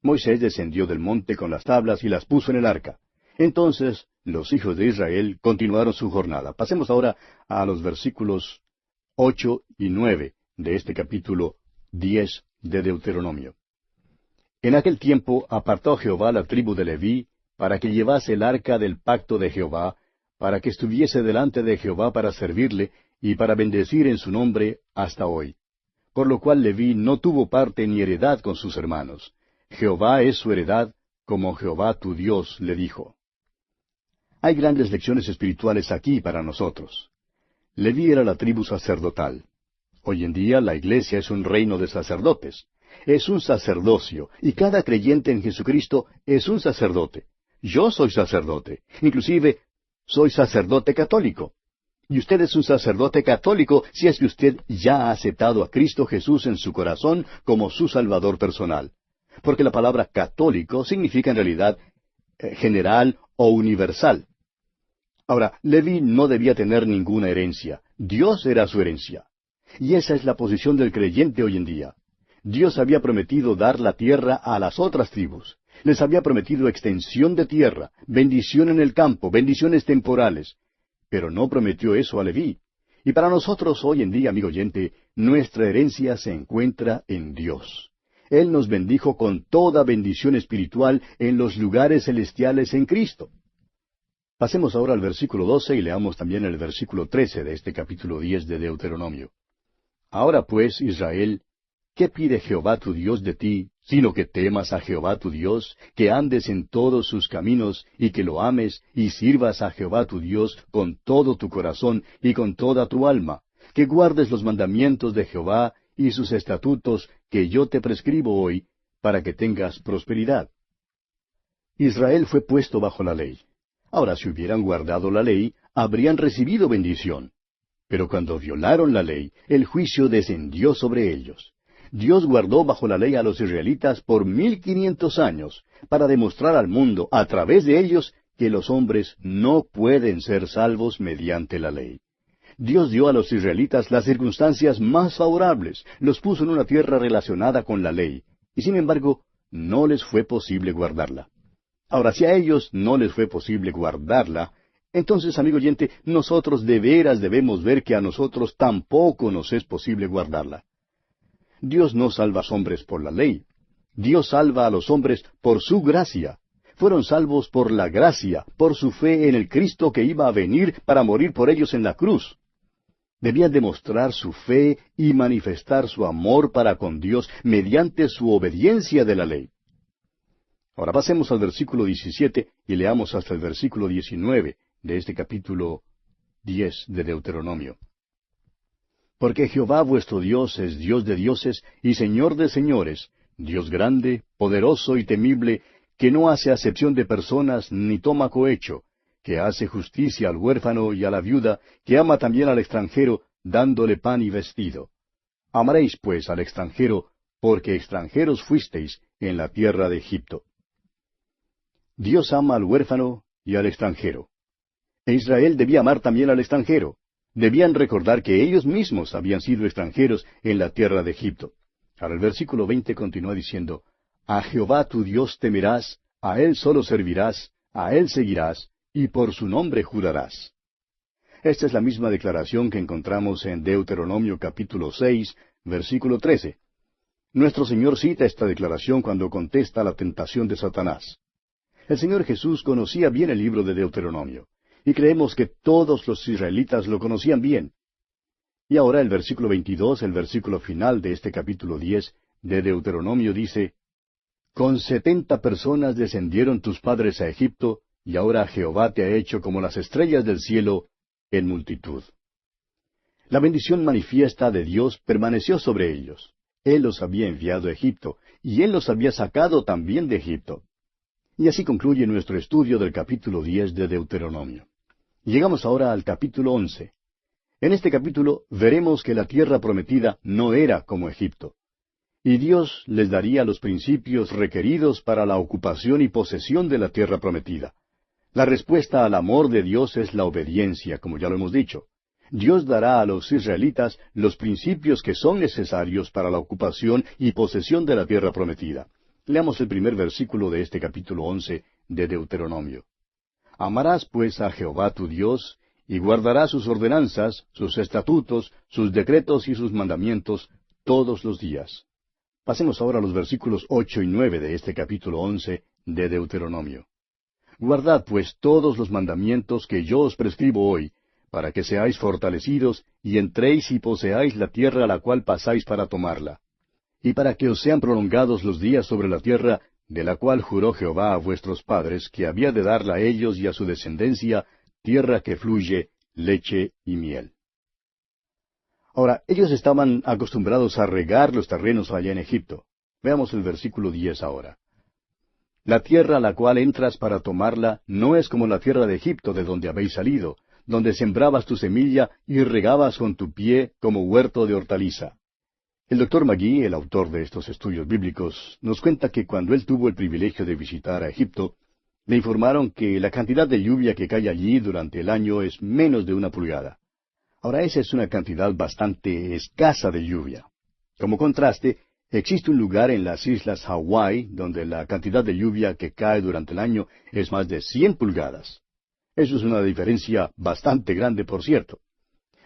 Moisés descendió del monte con las tablas y las puso en el arca. Entonces los hijos de Israel continuaron su jornada. Pasemos ahora a los versículos 8 y 9 de este capítulo 10 de Deuteronomio. En aquel tiempo apartó Jehová la tribu de Leví para que llevase el arca del pacto de Jehová, para que estuviese delante de Jehová para servirle y para bendecir en su nombre hasta hoy. Por lo cual Leví no tuvo parte ni heredad con sus hermanos. Jehová es su heredad, como Jehová tu Dios le dijo. Hay grandes lecciones espirituales aquí para nosotros. Leví era la tribu sacerdotal. Hoy en día la iglesia es un reino de sacerdotes. Es un sacerdocio, y cada creyente en Jesucristo es un sacerdote. Yo soy sacerdote, inclusive soy sacerdote católico. Y usted es un sacerdote católico si es que usted ya ha aceptado a Cristo Jesús en su corazón como su Salvador personal. Porque la palabra católico significa en realidad general o universal. Ahora, Leví no debía tener ninguna herencia. Dios era su herencia. Y esa es la posición del creyente hoy en día. Dios había prometido dar la tierra a las otras tribus. Les había prometido extensión de tierra, bendición en el campo, bendiciones temporales. Pero no prometió eso a Leví. Y para nosotros hoy en día, amigo oyente, nuestra herencia se encuentra en Dios. Él nos bendijo con toda bendición espiritual en los lugares celestiales en Cristo. Pasemos ahora al versículo 12 y leamos también el versículo 13 de este capítulo 10 de Deuteronomio. Ahora pues, Israel, ¿qué pide Jehová tu Dios de ti, sino que temas a Jehová tu Dios, que andes en todos sus caminos, y que lo ames, y sirvas a Jehová tu Dios con todo tu corazón y con toda tu alma, que guardes los mandamientos de Jehová y sus estatutos que yo te prescribo hoy, para que tengas prosperidad? Israel fue puesto bajo la ley. Ahora, si hubieran guardado la ley, habrían recibido bendición. Pero cuando violaron la ley, el juicio descendió sobre ellos. Dios guardó bajo la ley a los israelitas por 1500 años, para demostrar al mundo, a través de ellos, que los hombres no pueden ser salvos mediante la ley. Dios dio a los israelitas las circunstancias más favorables, los puso en una tierra relacionada con la ley, y sin embargo, no les fue posible guardarla. Ahora, si a ellos no les fue posible guardarla, entonces, amigo oyente, nosotros de veras debemos ver que a nosotros tampoco nos es posible guardarla. Dios no salva a los hombres por la ley. Dios salva a los hombres por su gracia. Fueron salvos por la gracia, por su fe en el Cristo que iba a venir para morir por ellos en la cruz. Debían demostrar su fe y manifestar su amor para con Dios mediante su obediencia de la ley. Ahora pasemos al versículo 17 y leamos hasta el versículo 19 de este capítulo 10 de Deuteronomio. Porque Jehová vuestro Dios es Dios de dioses y Señor de señores, Dios grande, poderoso y temible, que no hace acepción de personas ni toma cohecho, que hace justicia al huérfano y a la viuda, que ama también al extranjero, dándole pan y vestido. Amaréis pues al extranjero, porque extranjeros fuisteis en la tierra de Egipto. Dios ama al huérfano y al extranjero. E Israel debía amar también al extranjero. Debían recordar que ellos mismos habían sido extranjeros en la tierra de Egipto. Ahora el versículo 20 continúa diciendo, A Jehová tu Dios temerás, a Él solo servirás, a Él seguirás, y por su nombre jurarás. Esta es la misma declaración que encontramos en Deuteronomio capítulo 6, versículo 13. Nuestro Señor cita esta declaración cuando contesta la tentación de Satanás. El Señor Jesús conocía bien el libro de Deuteronomio, y creemos que todos los israelitas lo conocían bien. Y ahora el versículo 22, el versículo final de este capítulo 10 de Deuteronomio dice, Con 70 personas descendieron tus padres a Egipto, y ahora Jehová te ha hecho como las estrellas del cielo en multitud. La bendición manifiesta de Dios permaneció sobre ellos. Él los había enviado a Egipto, y Él los había sacado también de Egipto. Y así concluye nuestro estudio del capítulo 10 de Deuteronomio. Llegamos ahora al capítulo 11. En este capítulo veremos que la tierra prometida no era como Egipto. Y Dios les daría los principios requeridos para la ocupación y posesión de la tierra prometida. La respuesta al amor de Dios es la obediencia, como ya lo hemos dicho. Dios dará a los israelitas los principios que son necesarios para la ocupación y posesión de la tierra prometida. Leamos el primer versículo de este capítulo 11 de Deuteronomio. Amarás pues a Jehová tu Dios, y guardarás sus ordenanzas, sus estatutos, sus decretos y sus mandamientos todos los días. Pasemos ahora a los versículos 8 y 9 de este capítulo 11 de Deuteronomio. Guardad pues todos los mandamientos que yo os prescribo hoy, para que seáis fortalecidos, y entréis y poseáis la tierra a la cual pasáis para tomarla. Y para que os sean prolongados los días sobre la tierra, de la cual juró Jehová a vuestros padres, que había de darla a ellos y a su descendencia, tierra que fluye leche y miel. Ahora, ellos estaban acostumbrados a regar los terrenos allá en Egipto. Veamos el versículo 10 ahora. La tierra a la cual entras para tomarla no es como la tierra de Egipto de donde habéis salido, donde sembrabas tu semilla y regabas con tu pie como huerto de hortaliza. El Dr. Magee, el autor de estos estudios bíblicos, nos cuenta que cuando él tuvo el privilegio de visitar a Egipto, le informaron que la cantidad de lluvia que cae allí durante el año es menos de 1 pulgada. Ahora, esa es una cantidad bastante escasa de lluvia. Como contraste, existe un lugar en las islas Hawái donde la cantidad de lluvia que cae durante el año es más de 100 pulgadas. Eso es una diferencia bastante grande, por cierto.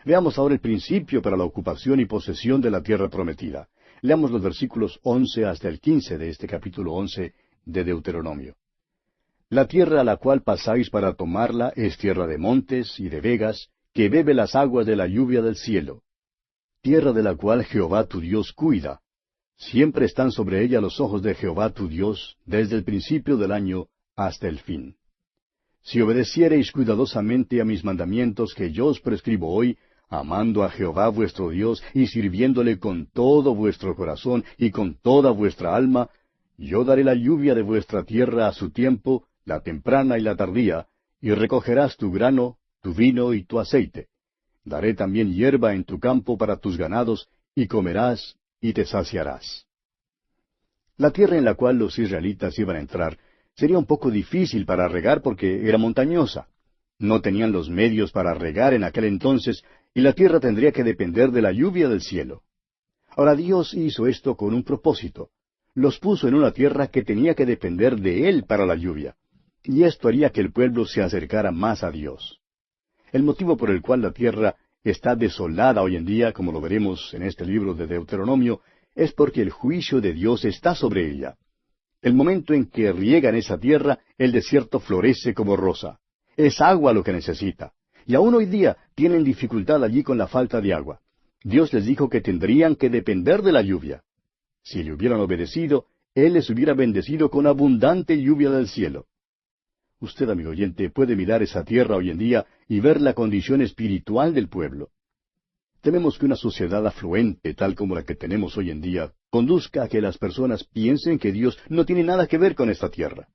Veamos ahora el principio para la ocupación y posesión de la tierra prometida. Leamos los versículos 11 hasta el 15 de este capítulo 11 de Deuteronomio. La tierra a la cual pasáis para tomarla es tierra de montes y de vegas, que bebe las aguas de la lluvia del cielo. Tierra de la cual Jehová tu Dios cuida. Siempre están sobre ella los ojos de Jehová tu Dios, desde el principio del año hasta el fin. Si obedeciereis cuidadosamente a mis mandamientos que yo os prescribo hoy, amando a Jehová vuestro Dios y sirviéndole con todo vuestro corazón y con toda vuestra alma, yo daré la lluvia de vuestra tierra a su tiempo, la temprana y la tardía, y recogerás tu grano, tu vino y tu aceite. Daré también hierba en tu campo para tus ganados, y comerás y te saciarás. La tierra en la cual los israelitas iban a entrar sería un poco difícil para regar porque era montañosa. No tenían los medios para regar en aquel entonces, y la tierra tendría que depender de la lluvia del cielo. Ahora Dios hizo esto con un propósito. Los puso en una tierra que tenía que depender de Él para la lluvia. Y esto haría que el pueblo se acercara más a Dios. El motivo por el cual la tierra está desolada hoy en día, como lo veremos en este libro de Deuteronomio, es porque el juicio de Dios está sobre ella. El momento en que riegan esa tierra, el desierto florece como rosa. Es agua lo que necesita. Y aún hoy día tienen dificultad allí con la falta de agua. Dios les dijo que tendrían que depender de la lluvia. Si le hubieran obedecido, Él les hubiera bendecido con abundante lluvia del cielo. Usted, amigo oyente, puede mirar esa tierra hoy en día y ver la condición espiritual del pueblo. Tememos que una sociedad afluente, tal como la que tenemos hoy en día, conduzca a que las personas piensen que Dios no tiene nada que ver con esta tierra.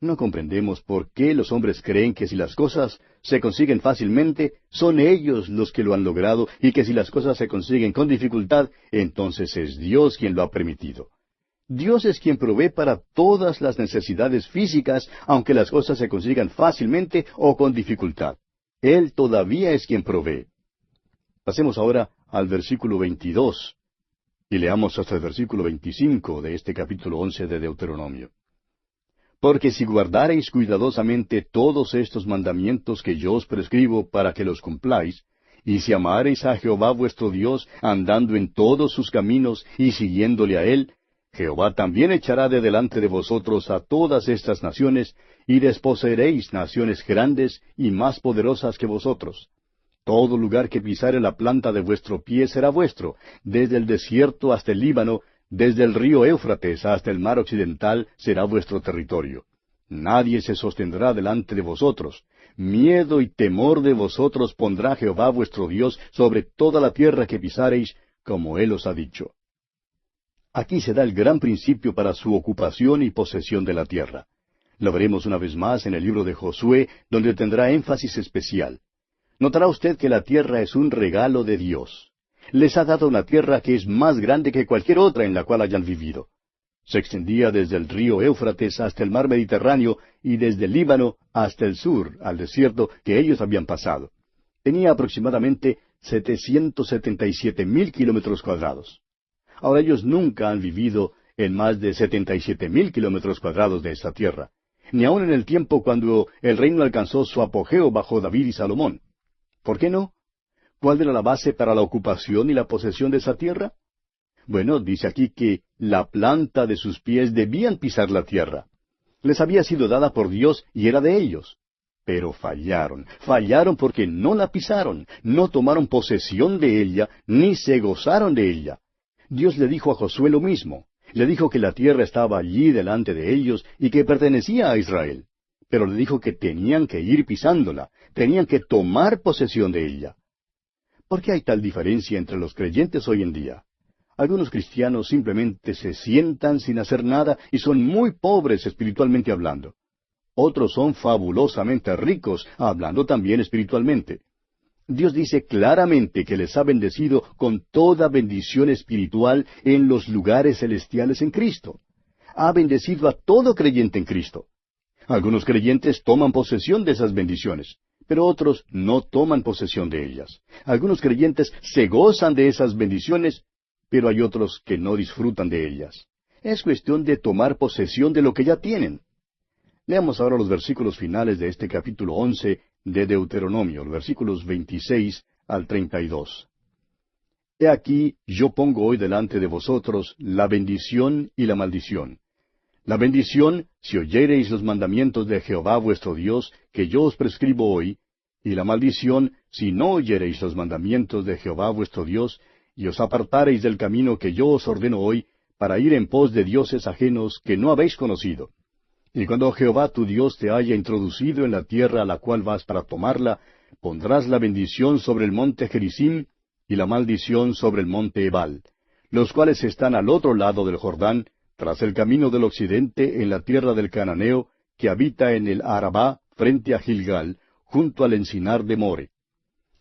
No comprendemos por qué los hombres creen que si las cosas se consiguen fácilmente, son ellos los que lo han logrado, y que si las cosas se consiguen con dificultad, entonces es Dios quien lo ha permitido. Dios es quien provee para todas las necesidades físicas, aunque las cosas se consigan fácilmente o con dificultad. Él todavía es quien provee. Pasemos ahora al versículo 22 y leamos hasta el versículo 25 de este capítulo 11 de Deuteronomio. Porque si guardareis cuidadosamente todos estos mandamientos que yo os prescribo para que los cumpláis, y si amareis a Jehová vuestro Dios, andando en todos sus caminos y siguiéndole a Él, Jehová también echará de delante de vosotros a todas estas naciones, y desposeeréis naciones grandes y más poderosas que vosotros. Todo lugar que pisare la planta de vuestro pie será vuestro, desde el desierto hasta el Líbano, desde el río Éufrates hasta el mar occidental será vuestro territorio. Nadie se sostendrá delante de vosotros. Miedo y temor de vosotros pondrá Jehová vuestro Dios sobre toda la tierra que pisareis, como Él os ha dicho. Aquí se da el gran principio para su ocupación y posesión de la tierra. Lo veremos una vez más en el libro de Josué, donde tendrá énfasis especial. Notará usted que la tierra es un regalo de Dios. Les ha dado una tierra que es más grande que cualquier otra en la cual hayan vivido. Se extendía desde el río Éufrates hasta el mar Mediterráneo y desde el Líbano hasta el sur, al desierto que ellos habían pasado. Tenía aproximadamente 777,000 kilómetros cuadrados. Ahora ellos nunca han vivido en más de 77,000 kilómetros cuadrados de esta tierra, ni aun en el tiempo cuando el reino alcanzó su apogeo bajo David y Salomón. ¿Por qué no? ¿Cuál era la base para la ocupación y la posesión de esa tierra? Bueno, dice aquí que la planta de sus pies debían pisar la tierra. Les había sido dada por Dios y era de ellos. Pero fallaron porque no la pisaron, no tomaron posesión de ella, ni se gozaron de ella. Dios le dijo a Josué lo mismo. Le dijo que la tierra estaba allí delante de ellos y que pertenecía a Israel. Pero le dijo que tenían que ir pisándola, tenían que tomar posesión de ella. ¿Por qué hay tal diferencia entre los creyentes hoy en día? Algunos cristianos simplemente se sientan sin hacer nada y son muy pobres espiritualmente hablando. Otros son fabulosamente ricos, hablando también espiritualmente. Dios dice claramente que les ha bendecido con toda bendición espiritual en los lugares celestiales en Cristo. Ha bendecido a todo creyente en Cristo. Algunos creyentes toman posesión de esas bendiciones, pero otros no toman posesión de ellas. Algunos creyentes se gozan de esas bendiciones, pero hay otros que no disfrutan de ellas. Es cuestión de tomar posesión de lo que ya tienen. Leamos ahora los versículos finales de este capítulo 11 de Deuteronomio, los versículos 26 al 32. He aquí, yo pongo hoy delante de vosotros la bendición y la maldición. La bendición, si oyereis los mandamientos de Jehová vuestro Dios, que yo os prescribo hoy, y la maldición, si no oyereis los mandamientos de Jehová vuestro Dios, y os apartareis del camino que yo os ordeno hoy, para ir en pos de dioses ajenos que no habéis conocido. Y cuando Jehová tu Dios te haya introducido en la tierra a la cual vas para tomarla, pondrás la bendición sobre el monte Gerizim, y la maldición sobre el monte Ebal, los cuales están al otro lado del Jordán, tras el camino del occidente, en la tierra del Cananeo, que habita en el Arabá, frente a Gilgal, junto al encinar de More.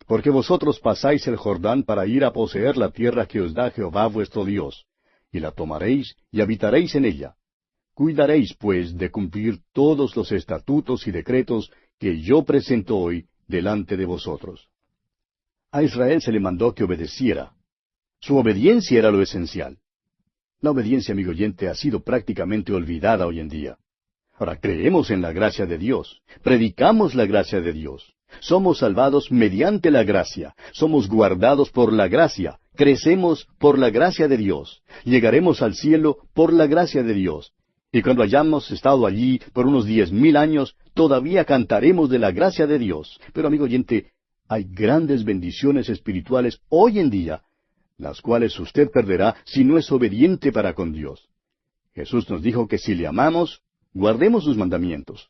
Porque vosotros pasáis el Jordán para ir a poseer la tierra que os da Jehová vuestro Dios, y la tomaréis y habitaréis en ella. Cuidaréis, pues, de cumplir todos los estatutos y decretos que yo presento hoy delante de vosotros. A Israel se le mandó que obedeciera. Su obediencia era lo esencial. La obediencia, amigo oyente, ha sido prácticamente olvidada hoy en día. Ahora, creemos en la gracia de Dios, predicamos la gracia de Dios, somos salvados mediante la gracia, somos guardados por la gracia, crecemos por la gracia de Dios, llegaremos al cielo por la gracia de Dios. Y cuando hayamos estado allí por unos 10,000 años, todavía cantaremos de la gracia de Dios. Pero, amigo oyente, hay grandes bendiciones espirituales hoy en día, las cuales usted perderá si no es obediente para con Dios. Jesús nos dijo que si le amamos, guardemos sus mandamientos.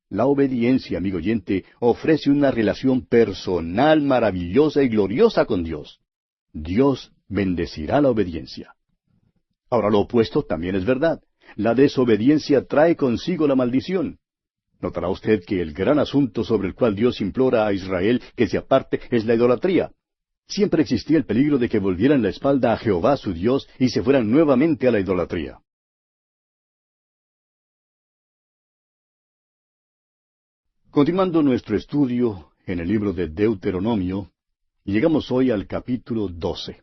La obediencia, amigo oyente, ofrece una relación personal maravillosa y gloriosa con Dios. Dios bendecirá la obediencia. Ahora, lo opuesto también es verdad. La desobediencia trae consigo la maldición. Notará usted que el gran asunto sobre el cual Dios implora a Israel que se aparte es la idolatría. Siempre existía el peligro de que volvieran la espalda a Jehová su Dios y se fueran nuevamente a la idolatría. Continuando nuestro estudio en el libro de Deuteronomio, y llegamos hoy al capítulo 12.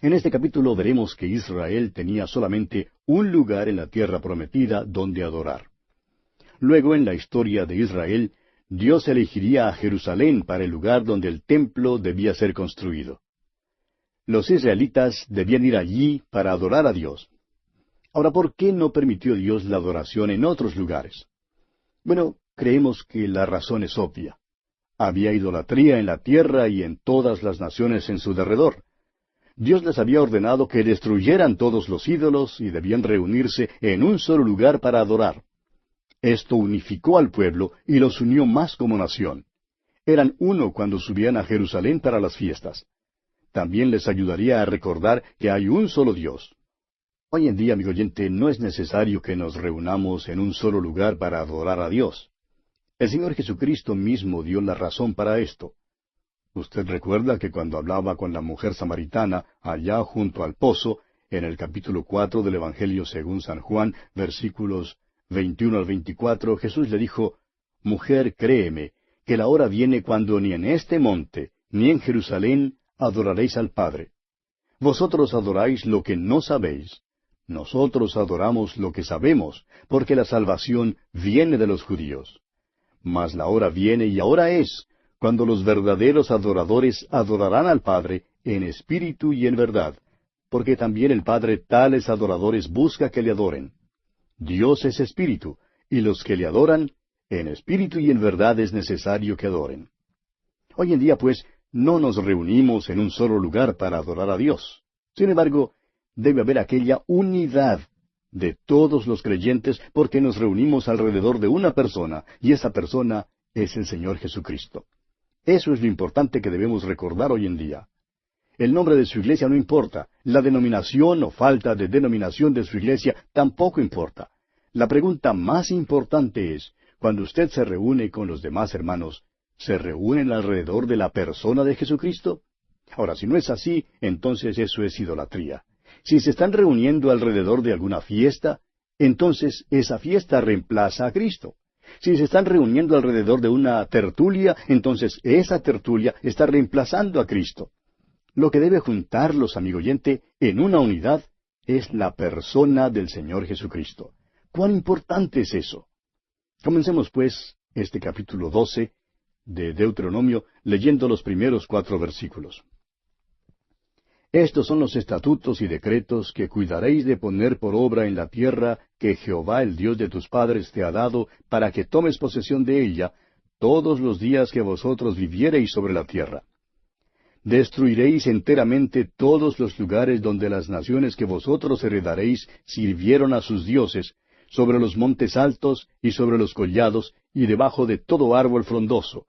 En este capítulo veremos que Israel tenía solamente un lugar en la tierra prometida donde adorar. Luego, en la historia de Israel, Dios elegiría a Jerusalén para el lugar donde el templo debía ser construido. Los israelitas debían ir allí para adorar a Dios. Ahora, ¿por qué no permitió Dios la adoración en otros lugares? Bueno, creemos que la razón es obvia. Había idolatría en la tierra y en todas las naciones en su derredor. Dios les había ordenado que destruyeran todos los ídolos y debían reunirse en un solo lugar para adorar. Esto unificó al pueblo y los unió más como nación. Eran uno cuando subían a Jerusalén para las fiestas. También les ayudaría a recordar que hay un solo Dios. Hoy en día, amigo oyente, no es necesario que nos reunamos en un solo lugar para adorar a Dios. El Señor Jesucristo mismo dio la razón para esto. Usted recuerda que cuando hablaba con la mujer samaritana allá junto al pozo, en el capítulo 4 del Evangelio según San Juan, versículos 21 al 24, Jesús le dijo, «Mujer, créeme, que la hora viene cuando ni en este monte, ni en Jerusalén, adoraréis al Padre. Vosotros adoráis lo que no sabéis. Nosotros adoramos lo que sabemos, porque la salvación viene de los judíos. Mas la hora viene y ahora es, cuando los verdaderos adoradores adorarán al Padre en espíritu y en verdad, porque también el Padre tales adoradores busca que le adoren. Dios es espíritu, y los que le adoran, en espíritu y en verdad es necesario que adoren». Hoy en día, pues, no nos reunimos en un solo lugar para adorar a Dios. Sin embargo, debe haber aquella unidad de todos los creyentes porque nos reunimos alrededor de una persona, y esa persona es el Señor Jesucristo. Eso es lo importante que debemos recordar hoy en día. El nombre de su iglesia no importa, la denominación o falta de denominación de su iglesia tampoco importa. La pregunta más importante es, cuando usted se reúne con los demás hermanos, ¿se reúnen alrededor de la persona de Jesucristo? Ahora, si no es así, entonces eso es idolatría. Si se están reuniendo alrededor de alguna fiesta, entonces esa fiesta reemplaza a Cristo. Si se están reuniendo alrededor de una tertulia, entonces esa tertulia está reemplazando a Cristo. Lo que debe juntarlos, amigo oyente, en una unidad, es la persona del Señor Jesucristo. ¿Cuán importante es eso? Comencemos, pues, este capítulo 12 de Deuteronomio, leyendo los primeros 4 versículos. Estos son los estatutos y decretos que cuidaréis de poner por obra en la tierra que Jehová el Dios de tus padres te ha dado, para que tomes posesión de ella todos los días que vosotros viviereis sobre la tierra. Destruiréis enteramente todos los lugares donde las naciones que vosotros heredaréis sirvieron a sus dioses, sobre los montes altos y sobre los collados, y debajo de todo árbol frondoso.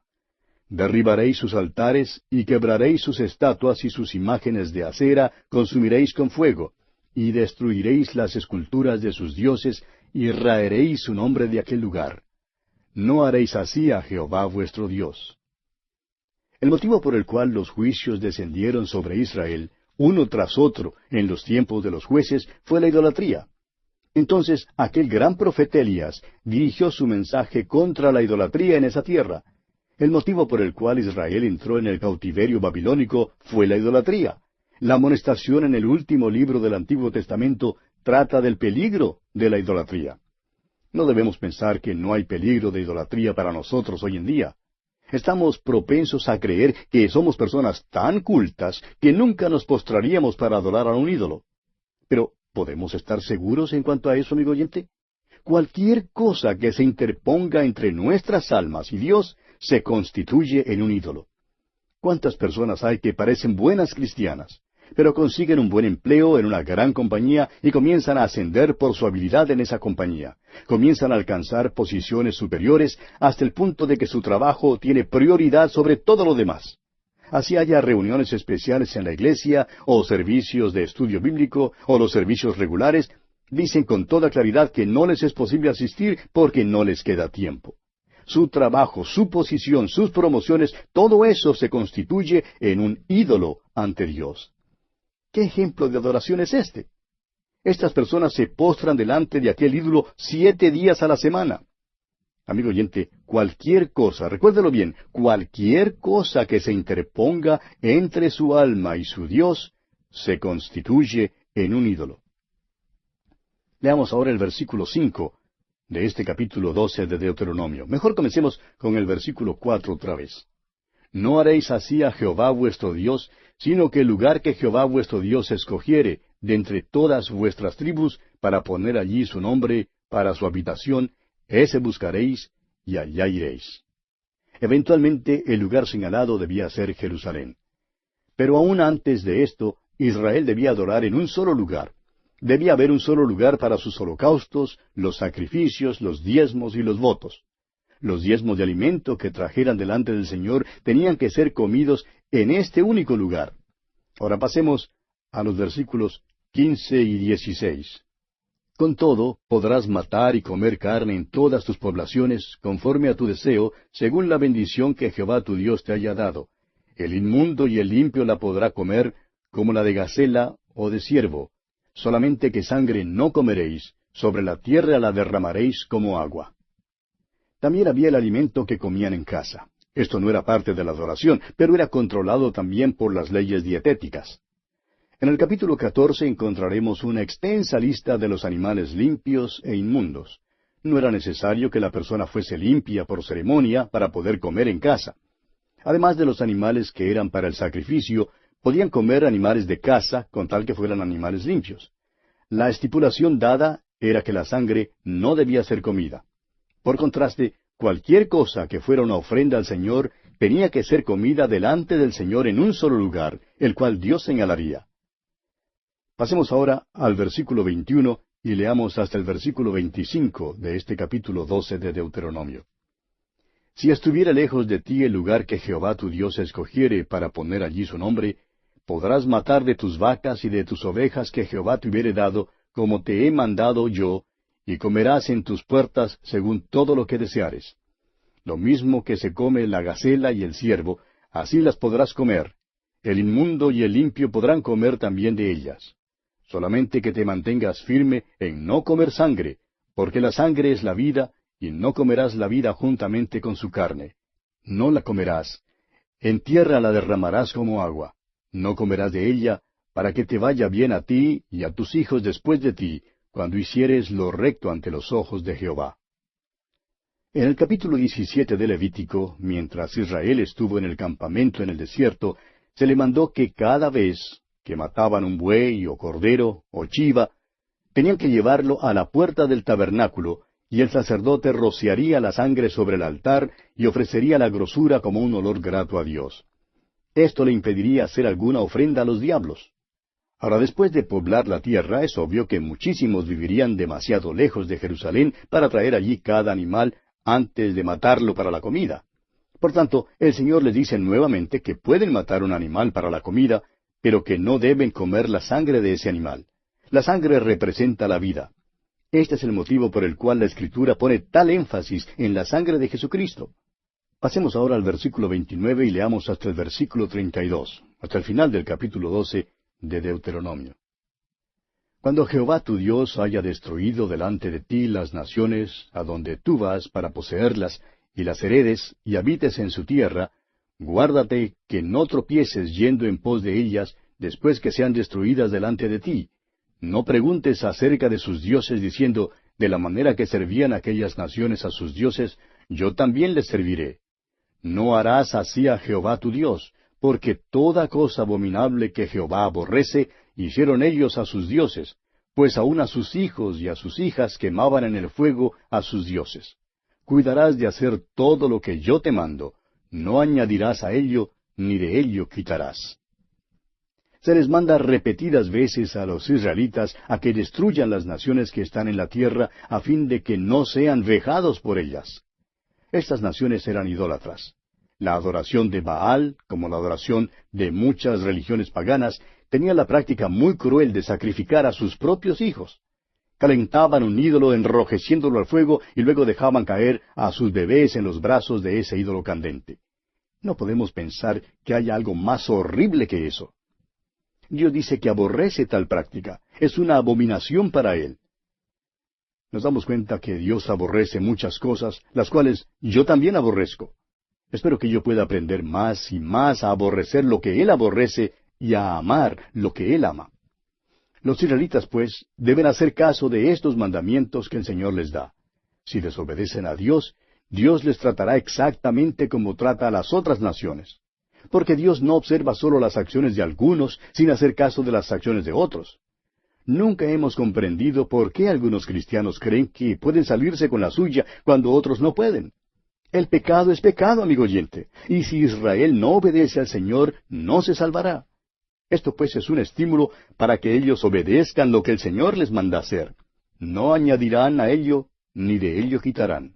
Derribaréis sus altares, y quebraréis sus estatuas y sus imágenes de acera consumiréis con fuego, y destruiréis las esculturas de sus dioses, y raeréis su nombre de aquel lugar. No haréis así a Jehová vuestro Dios. El motivo por el cual los juicios descendieron sobre Israel, uno tras otro, en los tiempos de los jueces, fue la idolatría. Entonces, aquel gran profeta Elías dirigió su mensaje contra la idolatría en esa tierra. El motivo por el cual Israel entró en el cautiverio babilónico fue la idolatría. La amonestación en el último libro del Antiguo Testamento trata del peligro de la idolatría. No debemos pensar que no hay peligro de idolatría para nosotros hoy en día. Estamos propensos a creer que somos personas tan cultas que nunca nos postraríamos para adorar a un ídolo. Pero, ¿podemos estar seguros en cuanto a eso, amigo oyente? Cualquier cosa que se interponga entre nuestras almas y Dios se constituye en un ídolo. ¿Cuántas personas hay que parecen buenas cristianas, pero consiguen un buen empleo en una gran compañía y comienzan a ascender por su habilidad en esa compañía? Comienzan a alcanzar posiciones superiores hasta el punto de que su trabajo tiene prioridad sobre todo lo demás. Así haya reuniones especiales en la iglesia, o servicios de estudio bíblico, o los servicios regulares, dicen con toda claridad que no les es posible asistir porque no les queda tiempo. Su trabajo, su posición, sus promociones, todo eso se constituye en un ídolo ante Dios. ¿Qué ejemplo de adoración es este? Estas personas se postran delante de aquel ídolo 7 días a la semana. Amigo oyente, cualquier cosa, recuérdelo bien, cualquier cosa que se interponga entre su alma y su Dios, se constituye en un ídolo. Leamos ahora el versículo 5 de este capítulo 12 de Deuteronomio. Mejor comencemos con el versículo 4 otra vez. No haréis así a Jehová vuestro Dios, sino que el lugar que Jehová vuestro Dios escogiere de entre todas vuestras tribus para poner allí su nombre para su habitación, ese buscaréis y allá iréis. Eventualmente el lugar señalado debía ser Jerusalén. Pero aún antes de esto, Israel debía adorar en un solo lugar. Debía haber un solo lugar para sus holocaustos, los sacrificios, los diezmos y los votos. Los diezmos de alimento que trajeran delante del Señor tenían que ser comidos en este único lugar. Ahora pasemos a los versículos 15 y 16. Con todo, podrás matar y comer carne en todas tus poblaciones, conforme a tu deseo, según la bendición que Jehová tu Dios te haya dado. El inmundo y el limpio la podrá comer, como la de gacela o de ciervo. Solamente que sangre no comeréis, sobre la tierra la derramaréis como agua. También había el alimento que comían en casa. Esto no era parte de la adoración, pero era controlado también por las leyes dietéticas. En el capítulo 14 encontraremos una extensa lista de los animales limpios e inmundos. No era necesario que la persona fuese limpia por ceremonia para poder comer en casa. Además de los animales que eran para el sacrificio, podían comer animales de caza con tal que fueran animales limpios. La estipulación dada era que la sangre no debía ser comida. Por contraste, cualquier cosa que fuera una ofrenda al Señor tenía que ser comida delante del Señor en un solo lugar, el cual Dios señalaría. Pasemos ahora al versículo 21 y leamos hasta el versículo 25 de este capítulo 12 de Deuteronomio. Si estuviera lejos de ti el lugar que Jehová tu Dios escogiere para poner allí su nombre, podrás matar de tus vacas y de tus ovejas que Jehová te hubiere dado, como te he mandado yo, y comerás en tus puertas según todo lo que deseares. Lo mismo que se come la gacela y el ciervo, así las podrás comer. El inmundo y el limpio podrán comer también de ellas. Solamente que te mantengas firme en no comer sangre, porque la sangre es la vida, y no comerás la vida juntamente con su carne. No la comerás. En tierra la derramarás como agua. No comerás de ella, para que te vaya bien a ti y a tus hijos después de ti, cuando hicieres lo recto ante los ojos de Jehová. En el capítulo 17 de Levítico, mientras Israel estuvo en el campamento en el desierto, se le mandó que cada vez que mataban un buey o cordero o chiva, tenían que llevarlo a la puerta del tabernáculo, y el sacerdote rociaría la sangre sobre el altar y ofrecería la grosura como un olor grato a Dios. Esto le impediría hacer alguna ofrenda a los diablos. Ahora, después de poblar la tierra, es obvio que muchísimos vivirían demasiado lejos de Jerusalén para traer allí cada animal antes de matarlo para la comida. Por tanto, el Señor les dice nuevamente que pueden matar un animal para la comida, pero que no deben comer la sangre de ese animal. La sangre representa la vida. Este es el motivo por el cual la Escritura pone tal énfasis en la sangre de Jesucristo. Pasemos ahora al versículo 29 y leamos hasta el versículo 32, hasta el final del capítulo 12 de Deuteronomio. Cuando Jehová tu Dios haya destruido delante de ti las naciones a donde tú vas para poseerlas, y las heredes, y habites en su tierra, guárdate que no tropieces yendo en pos de ellas después que sean destruidas delante de ti. No preguntes acerca de sus dioses diciendo, de la manera que servían aquellas naciones a sus dioses, yo también les serviré. No harás así a Jehová tu Dios, porque toda cosa abominable que Jehová aborrece, hicieron ellos a sus dioses, pues aun a sus hijos y a sus hijas quemaban en el fuego a sus dioses. Cuidarás de hacer todo lo que yo te mando, no añadirás a ello, ni de ello quitarás. Se les manda repetidas veces a los israelitas a que destruyan las naciones que están en la tierra a fin de que no sean vejados por ellas. Estas naciones eran idólatras. La adoración de Baal, como la adoración de muchas religiones paganas, tenía la práctica muy cruel de sacrificar a sus propios hijos. Calentaban un ídolo enrojeciéndolo al fuego y luego dejaban caer a sus bebés en los brazos de ese ídolo candente. No podemos pensar que haya algo más horrible que eso. Dios dice que aborrece tal práctica. Es una abominación para Él. nos damos cuenta que Dios aborrece muchas cosas, las cuales yo también aborrezco. Espero que yo pueda aprender más y más a aborrecer lo que Él aborrece y a amar lo que Él ama. Los israelitas, pues, deben hacer caso de estos mandamientos que el Señor les da. Si desobedecen a Dios, Dios les tratará exactamente como trata a las otras naciones. Porque Dios no observa solo las acciones de algunos, sin hacer caso de las acciones de otros. Nunca hemos comprendido por qué algunos cristianos creen que pueden salirse con la suya cuando otros no pueden. El pecado es pecado, amigo oyente, y si Israel no obedece al Señor, no se salvará. Esto pues es un estímulo para que ellos obedezcan lo que el Señor les manda hacer. No añadirán a ello, ni de ello quitarán.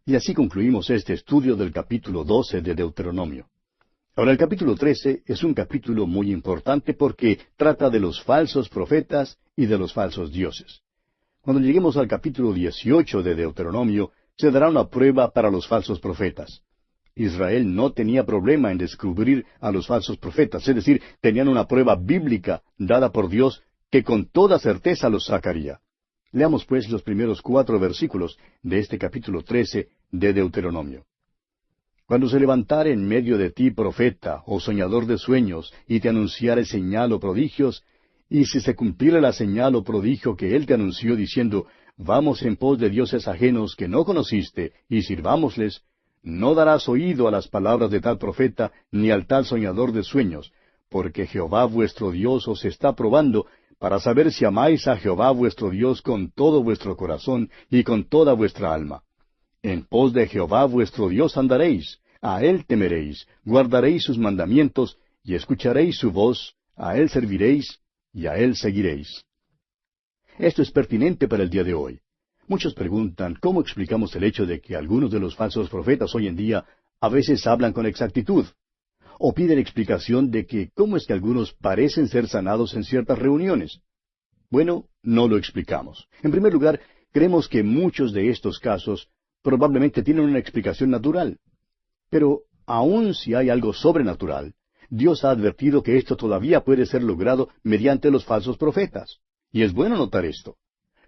Y así concluimos este estudio del capítulo 12 de Deuteronomio. Ahora el capítulo 13 es un capítulo muy importante porque trata de los falsos profetas y de los falsos dioses. Cuando lleguemos al capítulo 18 de Deuteronomio, se dará una prueba para los falsos profetas. Israel no tenía problema en descubrir a los falsos profetas, es decir, tenían una prueba bíblica dada por Dios que con toda certeza los sacaría. Leamos pues los primeros 4 versículos de este capítulo 13 de Deuteronomio. Cuando se levantare en medio de ti profeta o soñador de sueños, y te anunciare señal o prodigios, y si se cumpliere la señal o prodigio que él te anunció, diciendo, vamos en pos de dioses ajenos que no conociste, y sirvámosles, no darás oído a las palabras de tal profeta, ni al tal soñador de sueños, porque Jehová vuestro Dios os está probando, para saber si amáis a Jehová vuestro Dios con todo vuestro corazón y con toda vuestra alma. En pos de Jehová vuestro Dios andaréis, a Él temeréis, guardaréis sus mandamientos, y escucharéis su voz, a Él serviréis, y a Él seguiréis. Esto es pertinente para el día de hoy. Muchos preguntan cómo explicamos el hecho de que algunos de los falsos profetas hoy en día a veces hablan con exactitud, o piden explicación de que cómo es que algunos parecen ser sanados en ciertas reuniones. Bueno, no lo explicamos. En primer lugar, creemos que muchos de estos casos probablemente tienen una explicación natural. Pero aun si hay algo sobrenatural, Dios ha advertido que esto todavía puede ser logrado mediante los falsos profetas. Y es bueno notar esto.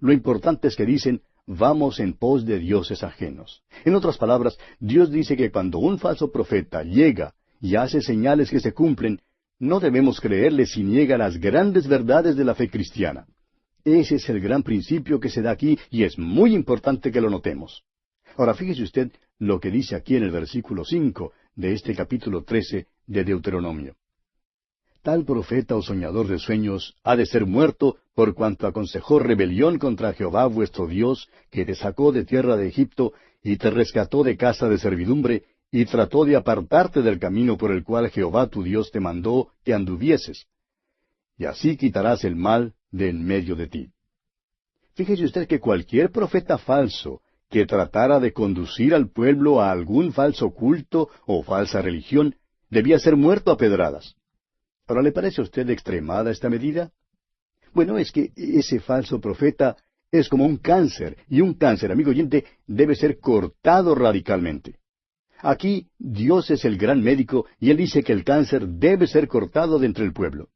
Lo importante es que dicen, vamos en pos de dioses ajenos. En otras palabras, Dios dice que cuando un falso profeta llega y hace señales que se cumplen, no debemos creerle si niega las grandes verdades de la fe cristiana. Ese es el gran principio que se da aquí y es muy importante que lo notemos. Ahora fíjese usted lo que dice aquí en el versículo 5 de este capítulo 13 de Deuteronomio. Tal profeta o soñador de sueños ha de ser muerto por cuanto aconsejó rebelión contra Jehová vuestro Dios, que te sacó de tierra de Egipto y te rescató de casa de servidumbre, y trató de apartarte del camino por el cual Jehová tu Dios te mandó que anduvieses. Y así quitarás el mal de en medio de ti. Fíjese usted que cualquier profeta falso que tratara de conducir al pueblo a algún falso culto o falsa religión, debía ser muerto a pedradas. ¿Ahora le parece a usted extremada esta medida? Bueno, es que ese falso profeta es como un cáncer, y un cáncer, amigo oyente, debe ser cortado radicalmente. Aquí Dios es el gran médico, y Él dice que el cáncer debe ser cortado de entre el pueblo.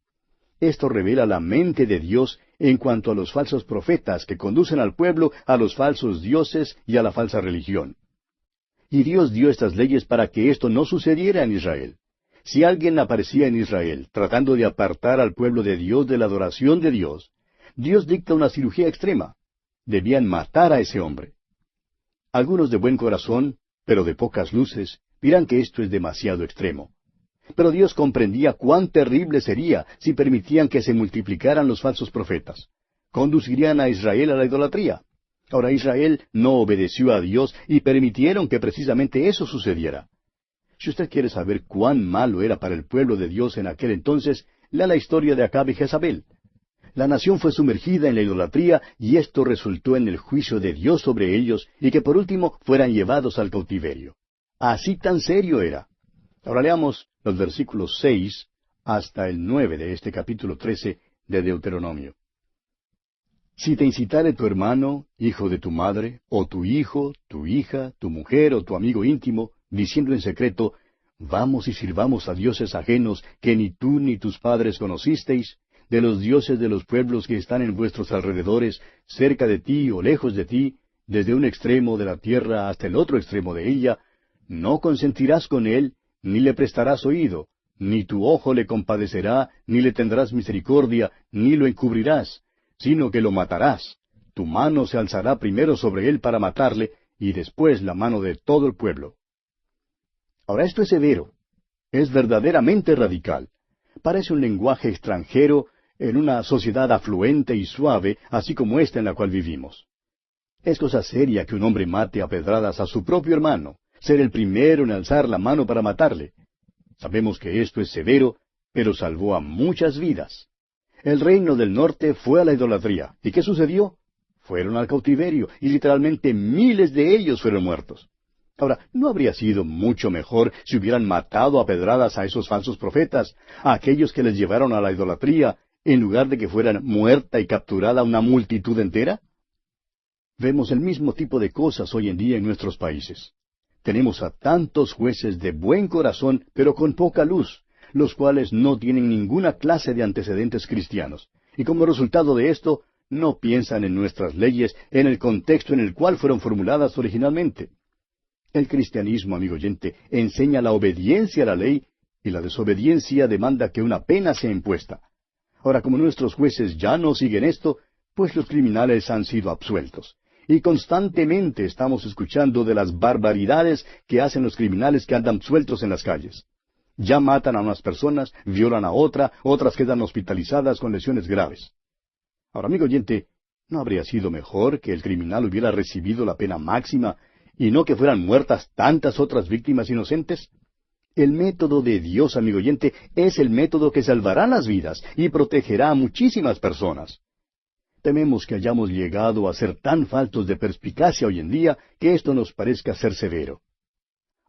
Esto revela la mente de Dios en cuanto a los falsos profetas que conducen al pueblo a los falsos dioses y a la falsa religión. Y Dios dio estas leyes para que esto no sucediera en Israel. Si alguien aparecía en Israel tratando de apartar al pueblo de Dios de la adoración de Dios, Dios dicta una cirugía extrema. Debían matar a ese hombre. Algunos de buen corazón, pero de pocas luces, dirán que esto es demasiado extremo. Pero Dios comprendía cuán terrible sería si permitían que se multiplicaran los falsos profetas. Conducirían a Israel a la idolatría. Ahora Israel no obedeció a Dios y permitieron que precisamente eso sucediera. Si usted quiere saber cuán malo era para el pueblo de Dios en aquel entonces, lea la historia de Acab y Jezabel. La nación fue sumergida en la idolatría y esto resultó en el juicio de Dios sobre ellos y que por último fueran llevados al cautiverio. Así tan serio era. Ahora leamos los versículos 6 hasta el 9 de este capítulo 13 de Deuteronomio. Si te incitare tu hermano, hijo de tu madre, o tu hijo, tu hija, tu mujer o tu amigo íntimo, diciendo en secreto, vamos y sirvamos a dioses ajenos que ni tú ni tus padres conocisteis, de los dioses de los pueblos que están en vuestros alrededores, cerca de ti o lejos de ti, desde un extremo de la tierra hasta el otro extremo de ella, no consentirás con él, ni le prestarás oído, ni tu ojo le compadecerá, ni le tendrás misericordia, ni lo encubrirás, sino que lo matarás. Tu mano se alzará primero sobre él para matarle, y después la mano de todo el pueblo. Ahora esto es severo, es verdaderamente radical. Parece un lenguaje extranjero en una sociedad afluente y suave, así como esta en la cual vivimos. Es cosa seria que un hombre mate a pedradas a su propio hermano, ser el primero en alzar la mano para matarle. Sabemos que esto es severo, pero salvó a muchas vidas. El reino del norte fue a la idolatría. ¿Y qué sucedió? Fueron al cautiverio, y literalmente miles de ellos fueron muertos. Ahora, ¿no habría sido mucho mejor si hubieran matado a pedradas a esos falsos profetas, a aquellos que les llevaron a la idolatría, en lugar de que fueran muerta y capturada una multitud entera? Vemos el mismo tipo de cosas hoy en día en nuestros países. Tenemos a tantos jueces de buen corazón, pero con poca luz, los cuales no tienen ninguna clase de antecedentes cristianos. Y como resultado de esto, no piensan en nuestras leyes en el contexto en el cual fueron formuladas originalmente. El cristianismo, amigo oyente, enseña la obediencia a la ley, y la desobediencia demanda que una pena sea impuesta. Ahora, como nuestros jueces ya no siguen esto, pues los criminales han sido absueltos. Y constantemente estamos escuchando de las barbaridades que hacen los criminales que andan sueltos en las calles. Ya matan a unas personas, violan a otras quedan hospitalizadas con lesiones graves. Ahora, amigo oyente, ¿no habría sido mejor que el criminal hubiera recibido la pena máxima y no que fueran muertas tantas otras víctimas inocentes? El método de Dios, amigo oyente, es el método que salvará las vidas y protegerá a muchísimas personas. Tememos que hayamos llegado a ser tan faltos de perspicacia hoy en día que esto nos parezca ser severo.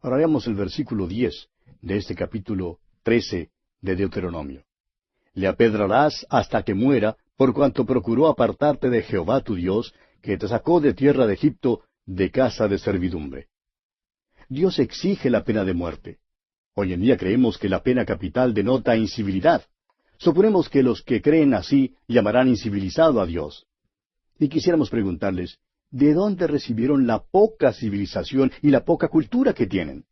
Ahora veamos el versículo 10 de este capítulo 13 de Deuteronomio. Le apedrarás hasta que muera, por cuanto procuró apartarte de Jehová tu Dios, que te sacó de tierra de Egipto, de casa de servidumbre. Dios exige la pena de muerte. Hoy en día creemos que la pena capital denota incivilidad. Suponemos que los que creen así llamarán incivilizado a Dios. Y quisiéramos preguntarles, ¿de dónde recibieron la poca civilización y la poca cultura que tienen?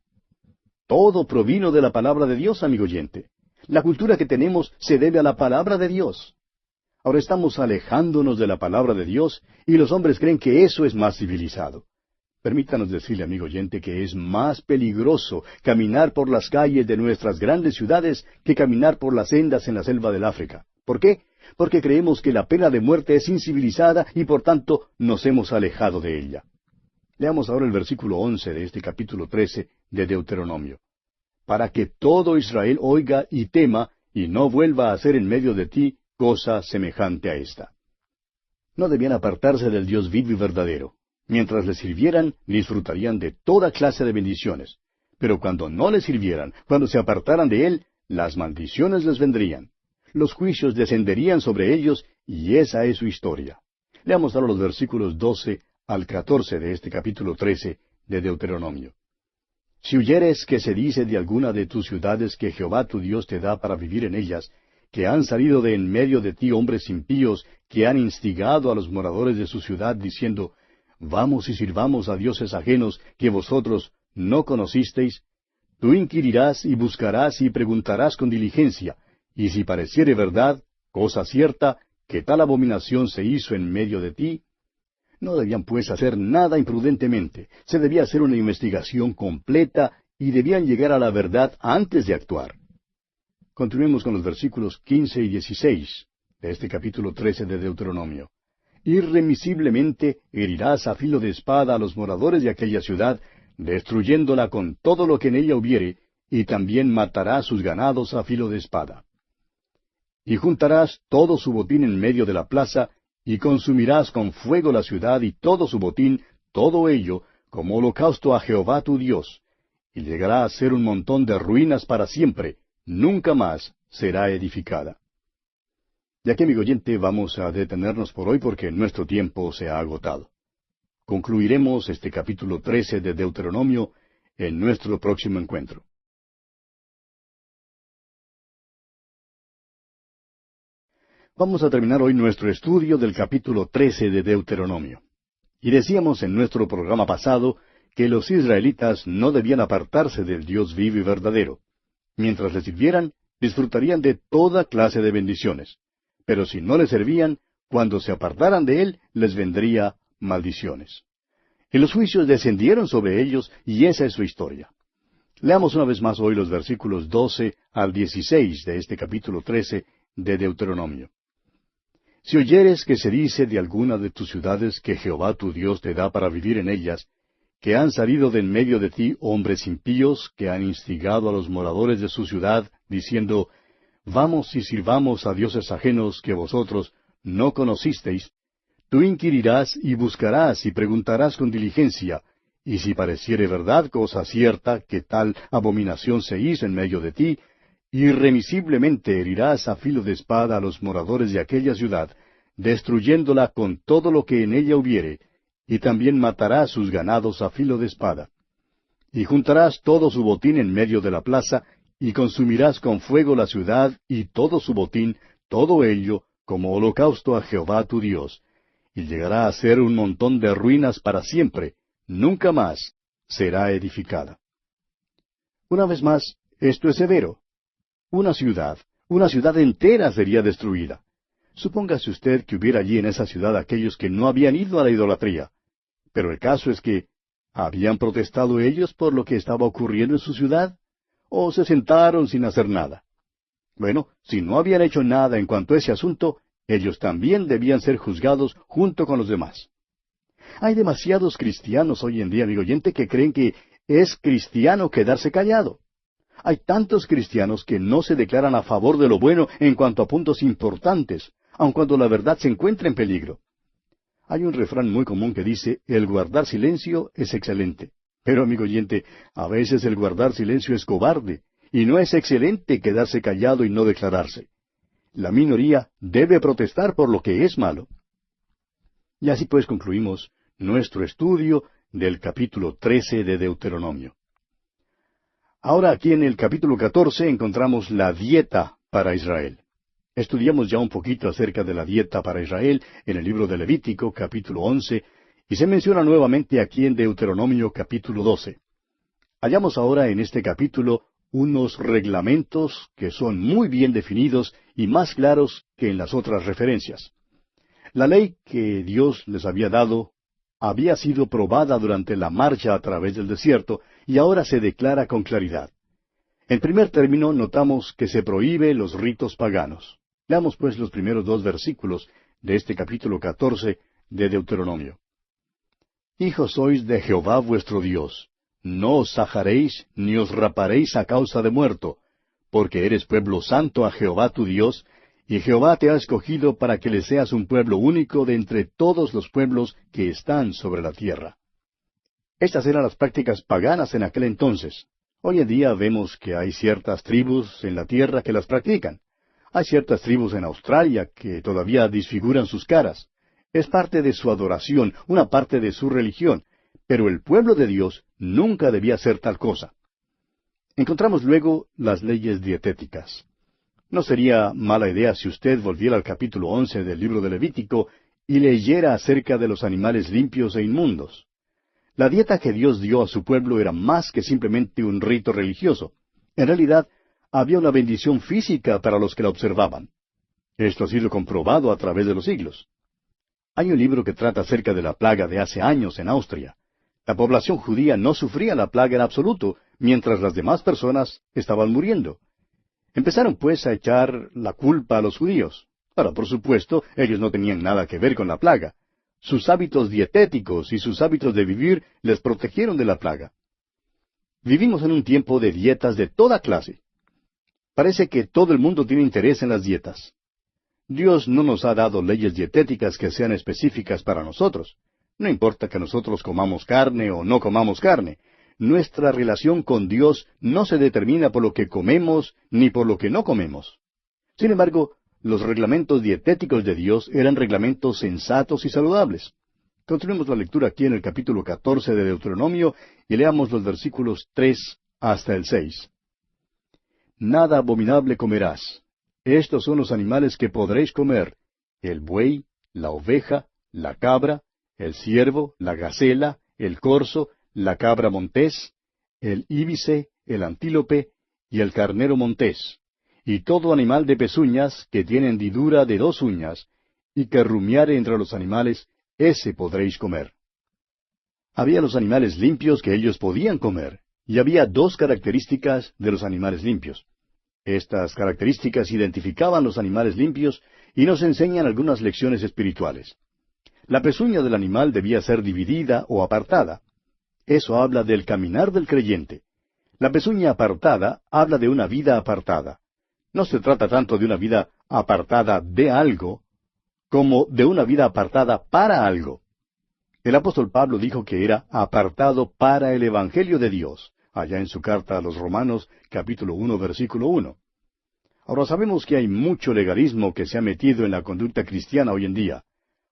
Todo provino de la palabra de Dios, amigo oyente. La cultura que tenemos se debe a la palabra de Dios. Ahora estamos alejándonos de la palabra de Dios y los hombres creen que eso es más civilizado. Permítanos decirle, amigo oyente, que es más peligroso caminar por las calles de nuestras grandes ciudades que caminar por las sendas en la selva del África. ¿Por qué? Porque creemos que la pena de muerte es incivilizada y por tanto nos hemos alejado de ella. Leamos ahora el versículo 11 de este capítulo 13 de Deuteronomio. Para que todo Israel oiga y tema, y no vuelva a hacer en medio de ti cosa semejante a esta. No debían apartarse del Dios vivo y verdadero. Mientras le sirvieran, disfrutarían de toda clase de bendiciones. Pero cuando no le sirvieran, cuando se apartaran de Él, las maldiciones les vendrían. Los juicios descenderían sobre ellos, y esa es su historia. Leamos ahora los versículos 12 al 14 de este capítulo 13 de Deuteronomio. Si huyeres que se dice de alguna de tus ciudades que Jehová tu Dios te da para vivir en ellas, que han salido de en medio de ti hombres impíos, que han instigado a los moradores de su ciudad, diciendo, vamos y sirvamos a dioses ajenos que vosotros no conocisteis, tú inquirirás y buscarás y preguntarás con diligencia, y si pareciere verdad, cosa cierta, que tal abominación se hizo en medio de ti, no debían pues hacer nada imprudentemente, se debía hacer una investigación completa y debían llegar a la verdad antes de actuar. Continuemos con los versículos 15 y 16 de este capítulo 13 de Deuteronomio. Irremisiblemente herirás a filo de espada a los moradores de aquella ciudad, destruyéndola con todo lo que en ella hubiere, y también matarás sus ganados a filo de espada. Y juntarás todo su botín en medio de la plaza, y consumirás con fuego la ciudad y todo su botín, todo ello, como holocausto a Jehová tu Dios, y llegará a ser un montón de ruinas para siempre, nunca más será edificada. Y aquí, amigo oyente, vamos a detenernos por hoy porque nuestro tiempo se ha agotado. Concluiremos este capítulo 13 de Deuteronomio en nuestro próximo encuentro. Vamos a terminar hoy nuestro estudio del capítulo 13 de Deuteronomio. Y decíamos en nuestro programa pasado que los israelitas no debían apartarse del Dios vivo y verdadero. Mientras le sirvieran, disfrutarían de toda clase de bendiciones. Pero si no le servían, cuando se apartaran de Él, les vendría maldiciones. Y los juicios descendieron sobre ellos, y esa es su historia. Leamos una vez más hoy los versículos 12 al 16 de este capítulo 13 de Deuteronomio. Si oyeres que se dice de alguna de tus ciudades que Jehová tu Dios te da para vivir en ellas, que han salido de en medio de ti hombres impíos que han instigado a los moradores de su ciudad, diciendo, vamos y sirvamos a dioses ajenos que vosotros no conocisteis, tú inquirirás y buscarás y preguntarás con diligencia, y si pareciere verdad cosa cierta que tal abominación se hizo en medio de ti, irremisiblemente herirás a filo de espada a los moradores de aquella ciudad, destruyéndola con todo lo que en ella hubiere, y también matarás sus ganados a filo de espada. Y juntarás todo su botín en medio de la plaza, y consumirás con fuego la ciudad y todo su botín, todo ello, como holocausto a Jehová tu Dios. Y llegará a ser un montón de ruinas para siempre, nunca más será edificada. Una vez más, esto es severo. Una ciudad entera sería destruida. Supóngase usted que hubiera allí en esa ciudad aquellos que no habían ido a la idolatría. Pero el caso es que, ¿habían protestado ellos por lo que estaba ocurriendo en su ciudad? ¿O se sentaron sin hacer nada? Bueno, si no habían hecho nada en cuanto a ese asunto, ellos también debían ser juzgados junto con los demás. Hay demasiados cristianos hoy en día, amigo oyente, que creen que es cristiano quedarse callado. Hay tantos cristianos que no se declaran a favor de lo bueno en cuanto a puntos importantes, aun cuando la verdad se encuentra en peligro. Hay un refrán muy común que dice, el guardar silencio es excelente. Pero, amigo oyente, a veces el guardar silencio es cobarde, y no es excelente quedarse callado y no declararse. La minoría debe protestar por lo que es malo. Y así pues concluimos nuestro estudio del capítulo 13 de Deuteronomio. Ahora aquí en el capítulo 14 encontramos la dieta para Israel. Estudiamos ya un poquito acerca de la dieta para Israel en el libro de Levítico, capítulo 11, y se menciona nuevamente aquí en Deuteronomio, capítulo 12. Hallamos ahora en este capítulo unos reglamentos que son muy bien definidos y más claros que en las otras referencias. La ley que Dios les había dado había sido probada durante la marcha a través del desierto y ahora se declara con claridad. En primer término, notamos que se prohíbe los ritos paganos. Leamos pues los primeros 2 versículos de este capítulo 14 de Deuteronomio. Hijos sois de Jehová vuestro Dios. No os sajaréis ni os raparéis a causa de muerto, porque eres pueblo santo a Jehová tu Dios, y Jehová te ha escogido para que le seas un pueblo único de entre todos los pueblos que están sobre la tierra. Estas eran las prácticas paganas en aquel entonces. Hoy en día vemos que hay ciertas tribus en la tierra que las practican. Hay ciertas tribus en Australia que todavía disfiguran sus caras. Es parte de su adoración, una parte de su religión, pero el pueblo de Dios nunca debía hacer tal cosa. Encontramos luego las leyes dietéticas. No sería mala idea si usted volviera al capítulo 11 del libro de Levítico y leyera acerca de los animales limpios e inmundos. La dieta que Dios dio a su pueblo era más que simplemente un rito religioso. En realidad, había una bendición física para los que la observaban. Esto ha sido comprobado a través de los siglos. Hay un libro que trata acerca de la plaga de hace años en Austria. La población judía no sufría la plaga en absoluto, mientras las demás personas estaban muriendo. Empezaron pues a echar la culpa a los judíos. Ahora, por supuesto, ellos no tenían nada que ver con la plaga. Sus hábitos dietéticos y sus hábitos de vivir les protegieron de la plaga. Vivimos en un tiempo de dietas de toda clase. Parece que todo el mundo tiene interés en las dietas. Dios no nos ha dado leyes dietéticas que sean específicas para nosotros. No importa que nosotros comamos carne o no comamos carne. Nuestra relación con Dios no se determina por lo que comemos ni por lo que no comemos. Sin embargo, los reglamentos dietéticos de Dios eran reglamentos sensatos y saludables. Continuemos la lectura aquí en el capítulo 14 de Deuteronomio y leamos los versículos 3 hasta el 6. Nada abominable comerás, estos son los animales que podréis comer: el buey, la oveja, la cabra, el ciervo, la gacela, el corzo, la cabra montés, el íbice, el antílope y el carnero montés, y todo animal de pezuñas que tiene hendidura de 2 uñas, y que rumiare entre los animales, ese podréis comer. Había los animales limpios que ellos podían comer, y había 2 características de los animales limpios. Estas características identificaban los animales limpios y nos enseñan algunas lecciones espirituales. La pezuña del animal debía ser dividida o apartada. Eso habla del caminar del creyente. La pezuña apartada habla de una vida apartada. No se trata tanto de una vida apartada de algo, como de una vida apartada para algo. El apóstol Pablo dijo que era apartado para el Evangelio de Dios, allá en su carta a los Romanos, capítulo 1, versículo 1. Ahora sabemos que hay mucho legalismo que se ha metido en la conducta cristiana hoy en día.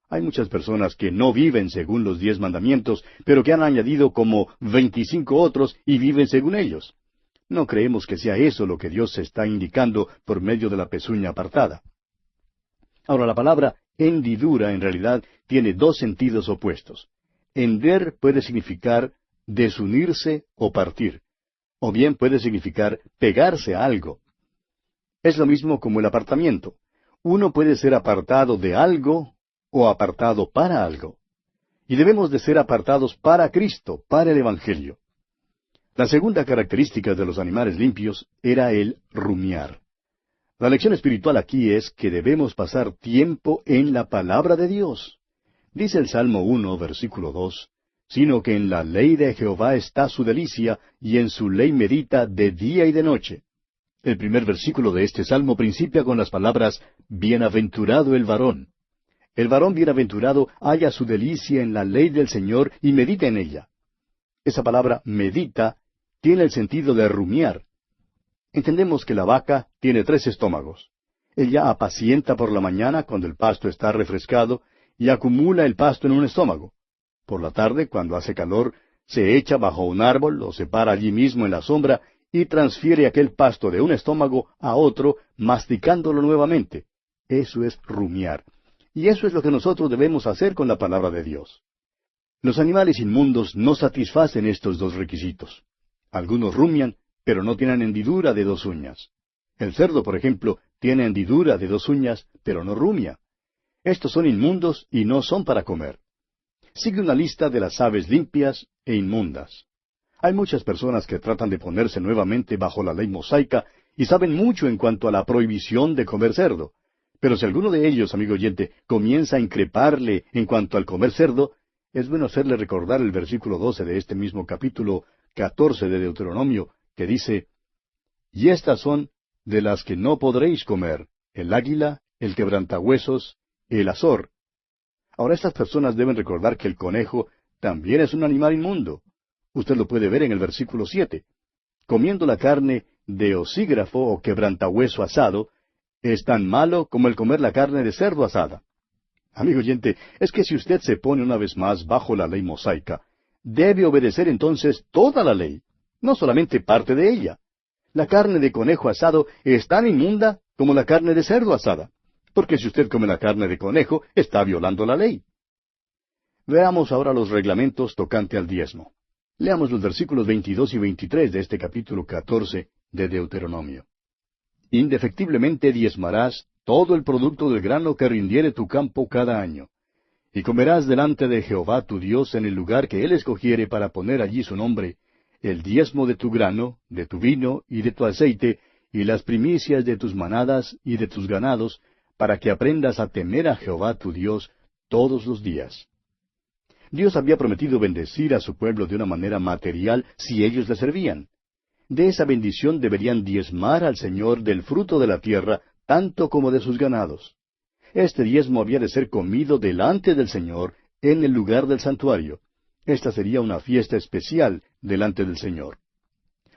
Hay muchas personas que no viven según los 10 mandamientos, pero que han añadido como 25 otros y viven según ellos. No creemos que sea eso lo que Dios está indicando por medio de la pezuña apartada. Ahora, la palabra hendidura en realidad tiene 2 sentidos opuestos. Hender puede significar desunirse o partir, o bien puede significar pegarse a algo. Es lo mismo como el apartamiento. Uno puede ser apartado de algo o apartado para algo. Y debemos de ser apartados para Cristo, para el Evangelio. La segunda característica de los animales limpios era el rumiar. La lección espiritual aquí es que debemos pasar tiempo en la palabra de Dios. Dice el Salmo 1, versículo 2, sino que en la ley de Jehová está su delicia, y en su ley medita de día y de noche. El primer versículo de este salmo principia con las palabras, bienaventurado el varón. El varón bienaventurado halla su delicia en la ley del Señor y medita en ella. Esa palabra medita tiene el sentido de rumiar. Entendemos que la vaca tiene 3 estómagos. Ella apacienta por la mañana cuando el pasto está refrescado y acumula el pasto en un estómago. Por la tarde, cuando hace calor, se echa bajo un árbol o se para allí mismo en la sombra y transfiere aquel pasto de un estómago a otro, masticándolo nuevamente. Eso es rumiar. Y eso es lo que nosotros debemos hacer con la palabra de Dios. Los animales inmundos no satisfacen estos 2 requisitos. Algunos rumian, pero no tienen hendidura de 2 uñas. El cerdo, por ejemplo, tiene hendidura de 2 uñas, pero no rumia. Estos son inmundos y no son para comer. Sigue una lista de las aves limpias e inmundas. Hay muchas personas que tratan de ponerse nuevamente bajo la ley mosaica y saben mucho en cuanto a la prohibición de comer cerdo. Pero si alguno de ellos, amigo oyente, comienza a increparle en cuanto al comer cerdo, es bueno hacerle recordar el versículo 12 de este mismo capítulo 14 de Deuteronomio, que dice, y estas son de las que no podréis comer: el águila, el quebrantahuesos, el azor. Ahora estas personas deben recordar que el conejo también es un animal inmundo. Usted lo puede ver en el versículo 7. Comiendo la carne de osígrafo o quebrantahueso asado, es tan malo como el comer la carne de cerdo asada. Amigo oyente, es que si usted se pone una vez más bajo la ley mosaica, debe obedecer entonces toda la ley, no solamente parte de ella. La carne de conejo asado es tan inmunda como la carne de cerdo asada, porque si usted come la carne de conejo, está violando la ley. Veamos ahora los reglamentos tocante al diezmo. Leamos los versículos 22 y 23 de este capítulo 14 de Deuteronomio. Indefectiblemente diezmarás todo el producto del grano que rindiere tu campo cada año. Y comerás delante de Jehová tu Dios en el lugar que Él escogiere para poner allí su nombre, el diezmo de tu grano, de tu vino y de tu aceite, y las primicias de tus manadas y de tus ganados, para que aprendas a temer a Jehová tu Dios todos los días. Dios había prometido bendecir a su pueblo de una manera material si ellos le servían. De esa bendición deberían diezmar al Señor del fruto de la tierra, tanto como de sus ganados. Este diezmo había de ser comido delante del Señor, en el lugar del santuario. Esta sería una fiesta especial delante del Señor.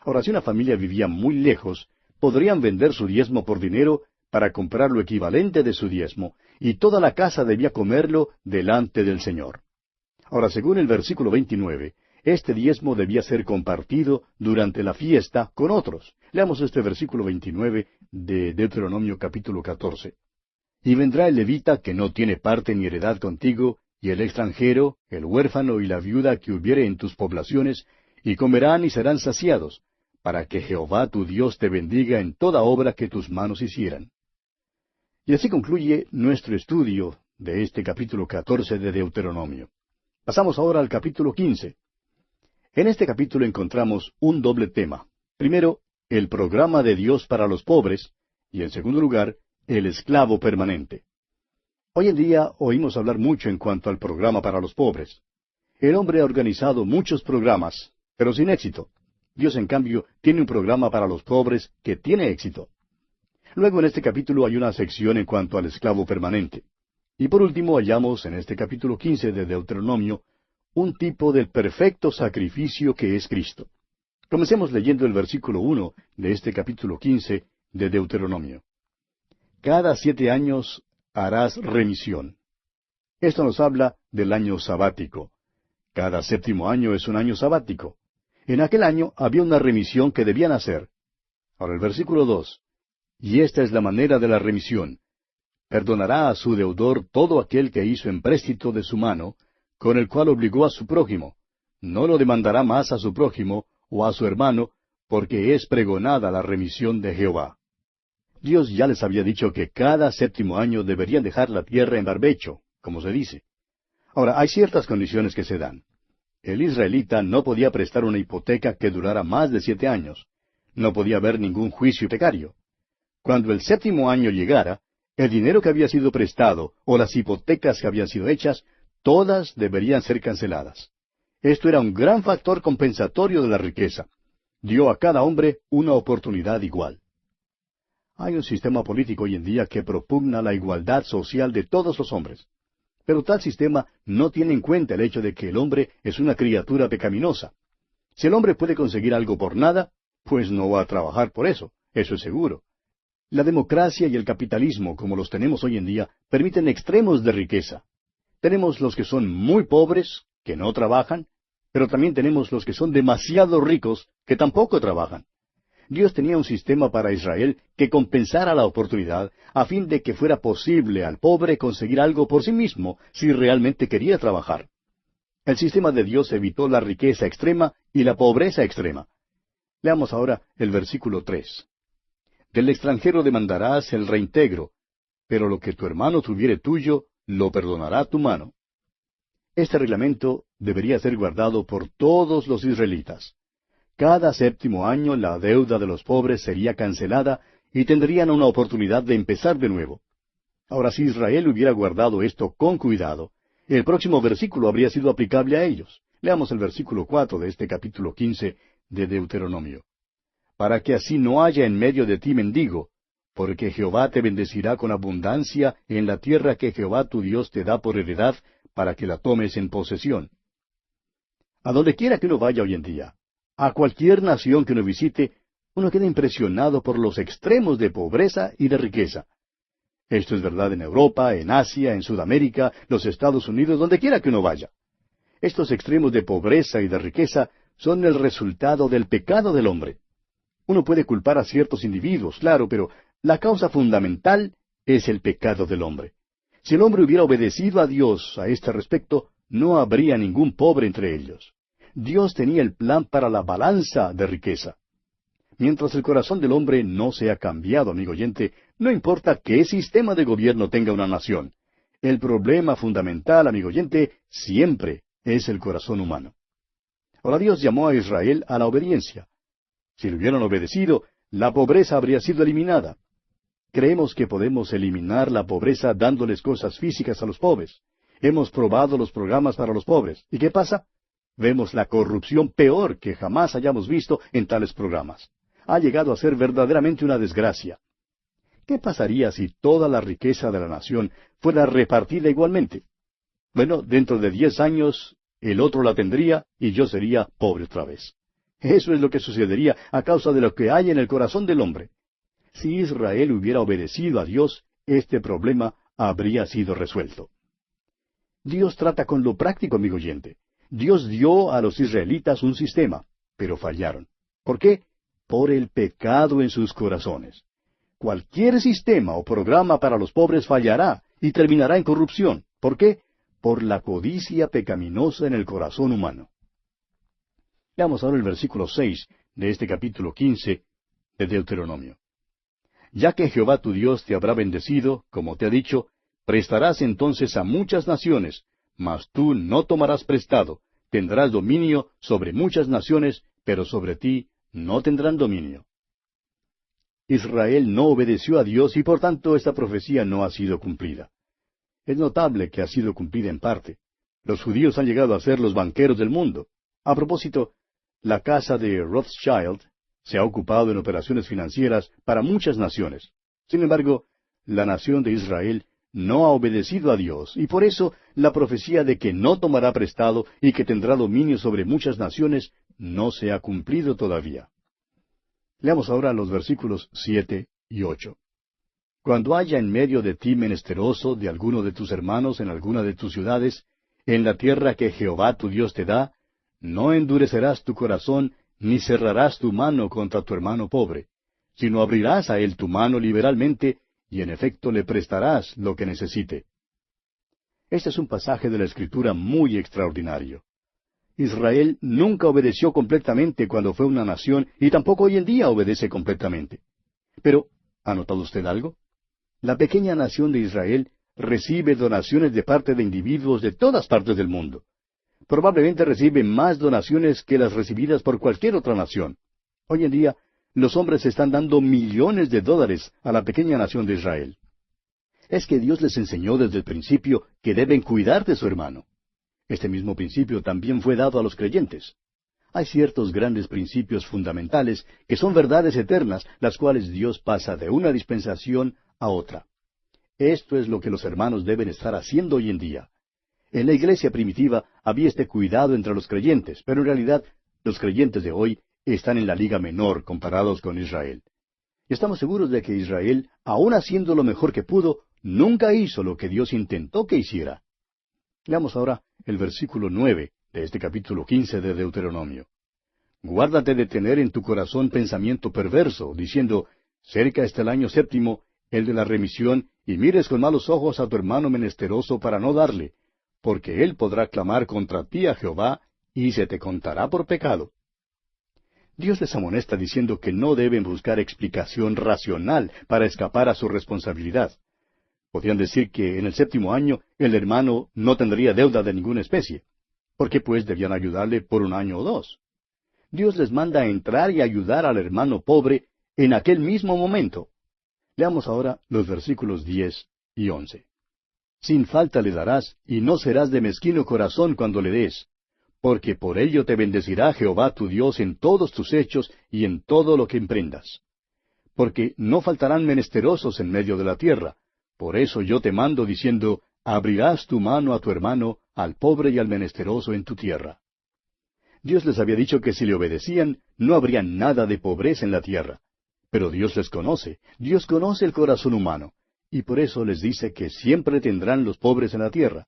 Ahora, si una familia vivía muy lejos, podrían vender su diezmo por dinero para comprar lo equivalente de su diezmo, y toda la casa debía comerlo delante del Señor. Ahora, según el versículo 29, este diezmo debía ser compartido durante la fiesta con otros. Leamos este versículo 29 de Deuteronomio capítulo 14. Y vendrá el levita que no tiene parte ni heredad contigo, y el extranjero, el huérfano y la viuda que hubiere en tus poblaciones, y comerán y serán saciados, para que Jehová tu Dios te bendiga en toda obra que tus manos hicieran. Y así concluye nuestro estudio de este capítulo 14 de Deuteronomio. Pasamos ahora al capítulo 15. En este capítulo encontramos un doble tema. Primero, el programa de Dios para los pobres, y en segundo lugar, el esclavo permanente. Hoy en día oímos hablar mucho en cuanto al programa para los pobres. El hombre ha organizado muchos programas, pero sin éxito. Dios, en cambio, tiene un programa para los pobres que tiene éxito. Luego en este capítulo hay una sección en cuanto al esclavo permanente. Y por último hallamos en este capítulo 15 de Deuteronomio un tipo del perfecto sacrificio que es Cristo. Comencemos leyendo el versículo 1 de este capítulo 15 de Deuteronomio. Cada 7 años harás remisión. Esto nos habla del año sabático. Cada 7º año es un año sabático. En aquel año había una remisión que debían hacer. Ahora el versículo 2. Y esta es la manera de la remisión. Perdonará a su deudor todo aquel que hizo empréstito de su mano, con el cual obligó a su prójimo. No lo demandará más a su prójimo o a su hermano, porque es pregonada la remisión de Jehová. Dios ya les había dicho que cada 7º año deberían dejar la tierra en barbecho, como se dice. Ahora, hay ciertas condiciones que se dan. El israelita no podía prestar una hipoteca que durara más de 7 años. No podía haber ningún juicio hipotecario. Cuando el 7º año llegara, el dinero que había sido prestado o las hipotecas que habían sido hechas, todas deberían ser canceladas. Esto era un gran factor compensatorio de la riqueza. Dio a cada hombre una oportunidad igual. Hay un sistema político hoy en día que propugna la igualdad social de todos los hombres. Pero tal sistema no tiene en cuenta el hecho de que el hombre es una criatura pecaminosa. Si el hombre puede conseguir algo por nada, pues no va a trabajar por eso, eso es seguro. La democracia y el capitalismo, como los tenemos hoy en día, permiten extremos de riqueza. Tenemos los que son muy pobres, que no trabajan, pero también tenemos los que son demasiado ricos, que tampoco trabajan. Dios tenía un sistema para Israel que compensara la oportunidad, a fin de que fuera posible al pobre conseguir algo por sí mismo, si realmente quería trabajar. El sistema de Dios evitó la riqueza extrema y la pobreza extrema. Leamos ahora el versículo 3. Del extranjero demandarás el reintegro, pero lo que tu hermano tuviere tuyo, lo perdonará tu mano. Este reglamento debería ser guardado por todos los israelitas. Cada 7º año la deuda de los pobres sería cancelada y tendrían una oportunidad de empezar de nuevo. Ahora, si Israel hubiera guardado esto con cuidado, el próximo versículo habría sido aplicable a ellos. Leamos el versículo 4 de este capítulo 15 de Deuteronomio. Para que así no haya en medio de ti mendigo, porque Jehová te bendecirá con abundancia en la tierra que Jehová tu Dios te da por heredad, para que la tomes en posesión. A donde quiera que uno vaya hoy en día, a cualquier nación que uno visite, uno queda impresionado por los extremos de pobreza y de riqueza. Esto es verdad en Europa, en Asia, en Sudamérica, los Estados Unidos, donde quiera que uno vaya. Estos extremos de pobreza y de riqueza son el resultado del pecado del hombre. Uno puede culpar a ciertos individuos, claro, pero la causa fundamental es el pecado del hombre. Si el hombre hubiera obedecido a Dios a este respecto, no habría ningún pobre entre ellos. Dios tenía el plan para la balanza de riqueza. Mientras el corazón del hombre no sea cambiado, amigo oyente, no importa qué sistema de gobierno tenga una nación. El problema fundamental, amigo oyente, siempre es el corazón humano. Ahora Dios llamó a Israel a la obediencia. Si le hubieran obedecido, la pobreza habría sido eliminada. Creemos que podemos eliminar la pobreza dándoles cosas físicas a los pobres. Hemos probado los programas para los pobres. ¿Y qué pasa? Vemos la corrupción peor que jamás hayamos visto en tales programas. Ha llegado a ser verdaderamente una desgracia. ¿Qué pasaría si toda la riqueza de la nación fuera repartida igualmente? Bueno, dentro de 10 años, el otro la tendría y yo sería pobre otra vez. Eso es lo que sucedería a causa de lo que hay en el corazón del hombre. Si Israel hubiera obedecido a Dios, este problema habría sido resuelto. Dios trata con lo práctico, amigo oyente. Dios dio a los israelitas un sistema, pero fallaron. ¿Por qué? Por el pecado en sus corazones. Cualquier sistema o programa para los pobres fallará y terminará en corrupción. ¿Por qué? Por la codicia pecaminosa en el corazón humano. Veamos ahora el versículo 6 de este capítulo 15 de Deuteronomio. Ya que Jehová tu Dios te habrá bendecido, como te ha dicho, prestarás entonces a muchas naciones, mas tú no tomarás prestado, tendrás dominio sobre muchas naciones, pero sobre ti no tendrán dominio. Israel no obedeció a Dios y por tanto esta profecía no ha sido cumplida. Es notable que ha sido cumplida en parte. Los judíos han llegado a ser los banqueros del mundo. A propósito, la casa de Rothschild se ha ocupado en operaciones financieras para muchas naciones. Sin embargo, la nación de Israel no ha obedecido a Dios, y por eso la profecía de que no tomará prestado y que tendrá dominio sobre muchas naciones no se ha cumplido todavía. Leamos ahora los versículos 7 y 8. Cuando haya en medio de ti menesteroso de alguno de tus hermanos en alguna de tus ciudades, en la tierra que Jehová tu Dios te da, no endurecerás tu corazón, ni cerrarás tu mano contra tu hermano pobre, sino abrirás a él tu mano liberalmente, y en efecto le prestarás lo que necesite. Este es un pasaje de la Escritura muy extraordinario. Israel nunca obedeció completamente cuando fue una nación, y tampoco hoy en día obedece completamente. Pero, ¿ha notado usted algo? La pequeña nación de Israel recibe donaciones de parte de individuos de todas partes del mundo. Probablemente recibe más donaciones que las recibidas por cualquier otra nación. Hoy en día, los hombres están dando millones de dólares a la pequeña nación de Israel. Es que Dios les enseñó desde el principio que deben cuidar de su hermano. Este mismo principio también fue dado a los creyentes. Hay ciertos grandes principios fundamentales que son verdades eternas, las cuales Dios pasa de una dispensación a otra. Esto es lo que los hermanos deben estar haciendo hoy en día. En la iglesia primitiva había este cuidado entre los creyentes, pero en realidad los creyentes de hoy están en la liga menor comparados con Israel. Y estamos seguros de que Israel, aun haciendo lo mejor que pudo, nunca hizo lo que Dios intentó que hiciera. Leamos ahora el versículo 9 de este capítulo 15 de Deuteronomio. Guárdate de tener en tu corazón pensamiento perverso, diciendo, cerca está el año séptimo, el de la remisión, y mires con malos ojos a tu hermano menesteroso para no darle, porque él podrá clamar contra ti a Jehová, y se te contará por pecado. Dios les amonesta diciendo que no deben buscar explicación racional para escapar a su responsabilidad. Podrían decir que en el séptimo año el hermano no tendría deuda de ninguna especie. ¿Por qué pues debían ayudarle por un año o dos? Dios les manda a entrar y ayudar al hermano pobre en aquel mismo momento. Leamos ahora los versículos 10 y 11. Sin falta le darás, y no serás de mezquino corazón cuando le des, porque por ello te bendecirá Jehová tu Dios en todos tus hechos y en todo lo que emprendas. Porque no faltarán menesterosos en medio de la tierra. Por eso yo te mando diciendo, abrirás tu mano a tu hermano, al pobre y al menesteroso en tu tierra. Dios les había dicho que si le obedecían, no habría nada de pobreza en la tierra. Pero Dios les conoce, Dios conoce el corazón humano, y por eso les dice que siempre tendrán los pobres en la tierra.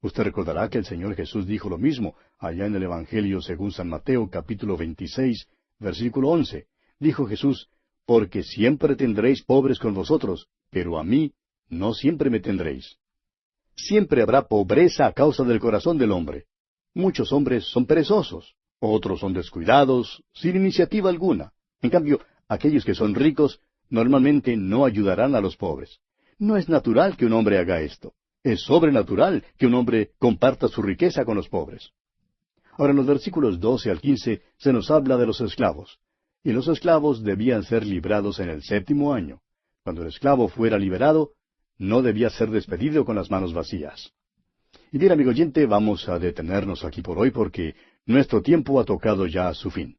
Usted recordará que el Señor Jesús dijo lo mismo allá en el Evangelio según San Mateo capítulo 26, versículo 11. Dijo Jesús, porque siempre tendréis pobres con vosotros, pero a mí no siempre me tendréis. Siempre habrá pobreza a causa del corazón del hombre. Muchos hombres son perezosos, otros son descuidados, sin iniciativa alguna. En cambio, aquellos que son ricos normalmente no ayudarán a los pobres. No es natural que un hombre haga esto. Es sobrenatural que un hombre comparta su riqueza con los pobres. Ahora en los versículos 12 al 15 se nos habla de los esclavos. Y los esclavos debían ser librados en el séptimo año. Cuando el esclavo fuera liberado, no debía ser despedido con las manos vacías. Y bien, amigo oyente, vamos a detenernos aquí por hoy porque nuestro tiempo ha tocado ya a su fin.